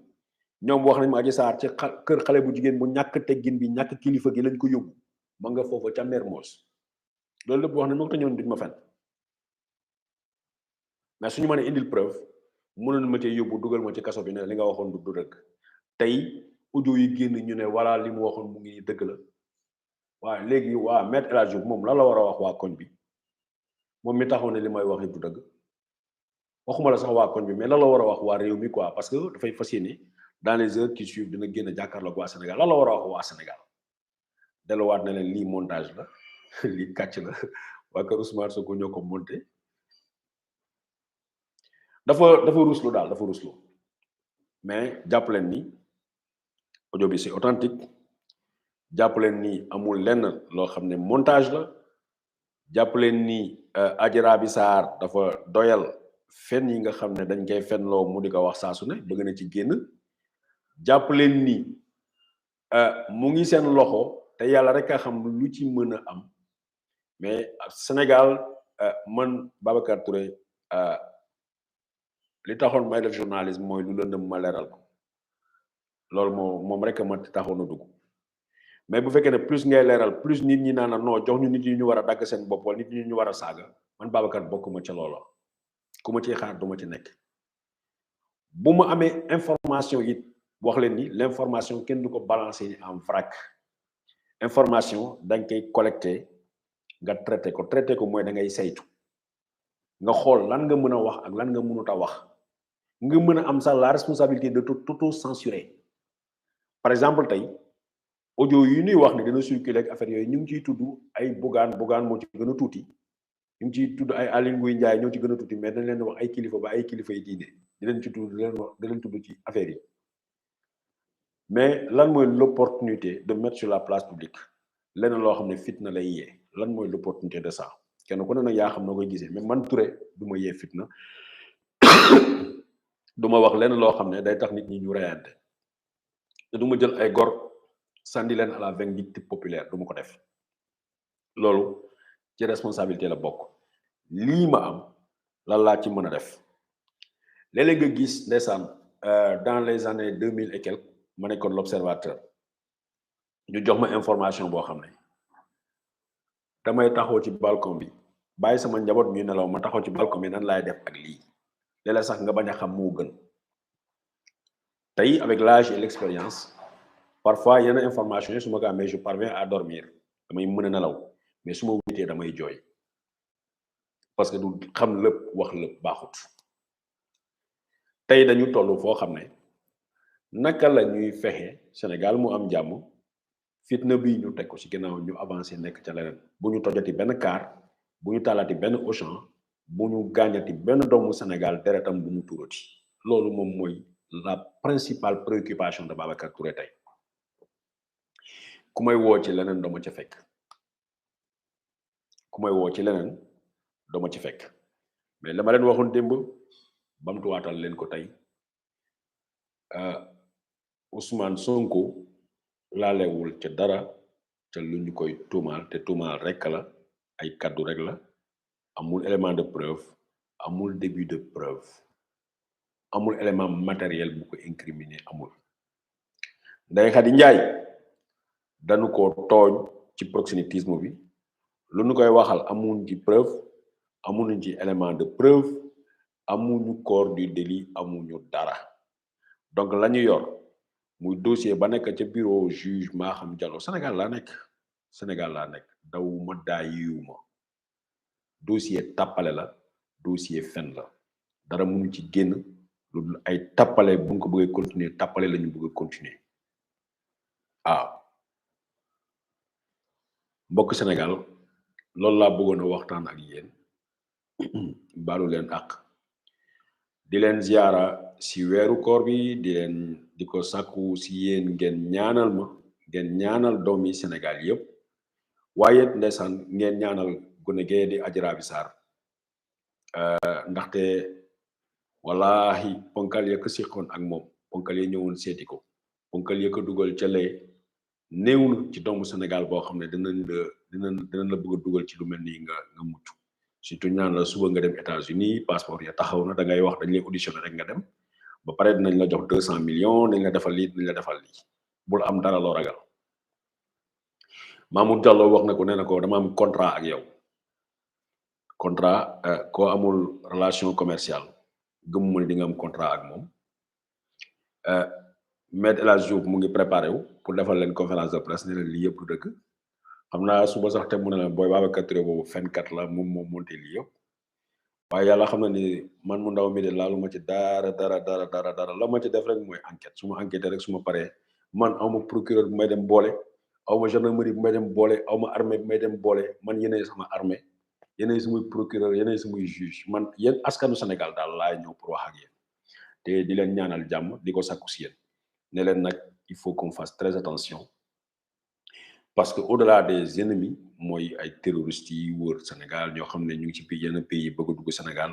ñoom wax nañ ma Adji Sarr ci kër xale bu jigéen bu ñàkk teggin bi ñàkk kilifa gi lañ ko yóbbu ma nga foofa ca Mermoz loolu lépp wax nañ ma ko te ñoom duñ ma fen mais suñu mënee indil preuve mënoon ma cee yóbbu dugal ma ci kaso bi ne li nga waxoon du dëgg tey audio yi génn ñu ne voilà li mu waxoon mu ngi dëgg la waaye léegi waa Maître El Hadji Diouf moom lan la war a wax waa koñ bi moom mi taxaw ne li may wax du dëgg waxuma la sax waa koñ bi mais lan la war a wax waa réew mi quoi parce que dafay fas yéene dans les heures qui suivent dina génn jàkkaarloog waa Sénégal lan la war a wax waa Sénégal delluwaat na leen lii montage la lii kàcc la waa kër Ousmane Sonko ñoo ko monté dafa ruslu daal dafa ruslu mais jàpp leen ni audio bi c'est authentique jàpp leen ni amul lenn loo xam ne montage la jàpp leen ni Adji Raby Sarr dafa doyal fen yi nga xam ne dañ koy fenloo mu di ko wax saa su ne bëgg na ci génn jàpp leen ni mu ngi seen loxo te yàlla rek a xam lu ci mën a am mais Sénégal man Babacar Touré li taxoon may def journalisme mooy lu lëndëm ma leeral ko loolu moom rek ma taxoon a dugg mais bu fekkee ne plus ngay leeral plus nit ñi naan non jox ñu nit ñi ñu war a dagg seen bopp wala nit ñi ñu war a saaga man Babacar bokkuma ca loola ku ma ciy xaar du ma ci nekk bu ma amee information yi wax leen ni l'information kenn du ko balancer en vrac information da nga koy collecter nga traité ko mooy da ngay saytu nga xool lan nga mën a wax ak lan nga mënut a wax nga mën a am sax la responsabilité de tout censurer par exemple tey audio yi ñuy wax ni dina circuler ak affaire yooyu ñu ngi ciy tudd ay Bougane moo ci gën a tuuti ñu ngi ciy tudd ay Aly Ngouille Ndiaye ñoo ci gën a tuuti mais dañ leen wax ay kilifa ba ay kilifa yi diine di leen ci tudd di leen tudd ci affaire yi mais lan mooy l'opportunité de mettre sur la place publique leneen loo xam ne fitna lay yee lan mooy l'opportunité de ça kenn ku ne nag yaa xam noo koy gisee mais man Touré du ma yee fitna du ma wax leneen loo xam ne day tax nit ñi ñu reyante te du ma jël ay gor sandi leen à la vindicte populaire du ma ko def loolu ci responsabilité la bokk lii ma am lan laa ci mën a def léeg-léeg nga gis ndeysaan dans les années 2000 et quelques ma nekkoon l'observateur ñu jox ma information boo xam ne damay taxaw ci balcon bi bàyyi sama njaboot ñuy nelaw ma taxaw ci balcon bi nan laay def ak lii léeg-léeg sax nga bañ a xam moo gën tey avec l'âge et l'expérience parfois yenn information yi su ma ko amee je parviens à dormir damay mën a nelaw mais su ma wéetee damay jooy parce que du xam lépp wax lépp baaxut tey dañu toll foo xam ne naka la ñuy fexe Sénégal mu am jàmm fitna bii ñu teg ko ci ginnaaw ñu avancé nekk ca leneen bu ñu tojati benn kaar bu ñu taalaati benn Auchan bu ñu gaañati benn doomu Sénégal deretam bu mu tuurati loolu moom mooy la principale préoccupation de Babacar Touré tey ku may woo ci leneen doo ma ca fekk ku may woo ci leneen doo ma ci fekk mais la ma leen waxoon démb bamtuwaatal leen ko tey Ousmane Sonko laalewul ca dara ca lu ñu koy tuumaal te tuumaal rek la ay kaddu rek la amul élément de preuve amul début de preuve amul élément matériel bu ko incriminer amul Ndeye Khady Ndiaye dañu ko tooñ ci proxénétisme bi lu ñu koy waxal amuñ ci preuve amuñu ci élément de preuve amuñu corps du délit amuñu dara donc la ñu yor muy dossier ba nekk ca bureau juge Maham Diallo Sénégal laa nekk dawuma daayiwuma dossier tàppale la dossier fen la dara mënu ci génn lu ay tàppale bu nga ko bëggee continuer tàppale la ñu bëgg a continuer mbokk Sénégal loolu laa bëggoon a waxtaan ak yéen baalu leen ak di leen ziara si weeru koor bi di ko sàkku si yéen ngeen ñaanal ma ngeen ñaanal doomi Sénégal yépp waaye ndeysaan ngeen ñaanal gune gee di Adji Raby Sarr ndaxte wallahi ponkal ya ko siqoon ak moom ponkal ya ñëwoon seeti ko ponkal ya ko dugal ca lee néew na ci doomu Sénégal boo xam ne dinañ la bëgg a dugal ci lu mel nii nga mucc surtout ñaan la suba nga dem États-Unis passeport ya taxaw na da ngay wax dañ lay auditionné rek nga dem ba pare dinañ la jox 200 millions dañ la defal lii dañ la defal lii bul am dara loo ragal Mamour Diallo wax na ko nee na ko dama am contrat ak yow contrat koo amul relation commerciale gëmuma ne di nga am contrat ak moom Maître El Hadji Diouf mu ngi préparé wu pour defal leen conférence de presse ne leen lii yëpp du dëgg xam naa suba sax te mu ne la booy Babacar Touré boobu fenkat la moom monté lii yëpp waaye yàlla xam na ni man mu ndaw mi de laalu ma ci dara la ma ci def rek mooy enquête su ma enquêté rek su ma paree man awma procureur bu may dem boole awma gendarmerie bu may dem boole awma armée bu may dem boole man yéenay sama armée yéenay samay procureur yéenay samay juge man yéen askanu Sénégal daal laay ñëw pour wax ak yéen te di leen ñaanal jàmm di ko sakku si yéen ne leen nag il faut qu'on fasse très attention parce que au-delà des ennemis mooy ay terroristes yi wër Sénégal ñoo xam ne ñu ngi ci yenn pays yi bëgg a dugg Sénégal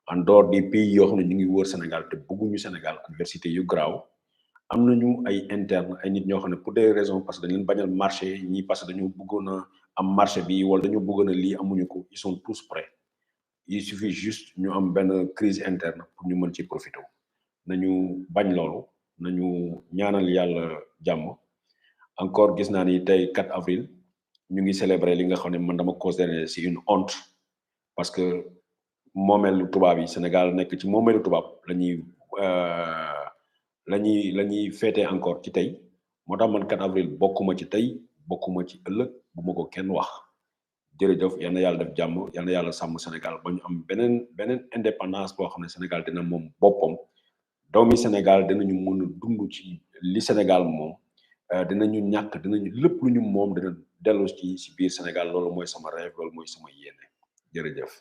en dehors des pays yoo xam ne ñu ngi wër Sénégal te bëgguñu Sénégal adversité yu graaw am nañu ay interne ay nit ñoo xam ne pour des raisons parce que dañ leen bañal marché ñii parce que dañoo bëggoon a am marché bi wala dañoo bëggoon a lii amuñu ko ils sont tous prêts il suffit juste ñu am benn crise interne pour ñu mën ci profiter nañu bañ loolu nañu ñaanal yàlla jàmm encore gis naa ni tey 4 avril ñu ngi célébrer li nga xam ne man dama considéré c'est une honte parce que moomeelu tubaab yi Sénégal nekk ci moomeelu tubaab la ñuy féete encore ci tey moo tax man 4 avril bokkuma ci tey bokkuma ci ëllëg bu ma ko kenn wax jërëjëf yal na yàlla def jàmm yal na yàlla sàmm Sénégal ba ñu am beneen indépendance boo xam ne Sénégal dina moom boppam doomi Sénégal dinañu mën a dund ci li Sénégal moom dinañu ñàkk dinañu lépp lu ñu moom dina dellu ci biir Sénégal loolu mooy sama rêve loolu mooy sama yéene jërëjëf.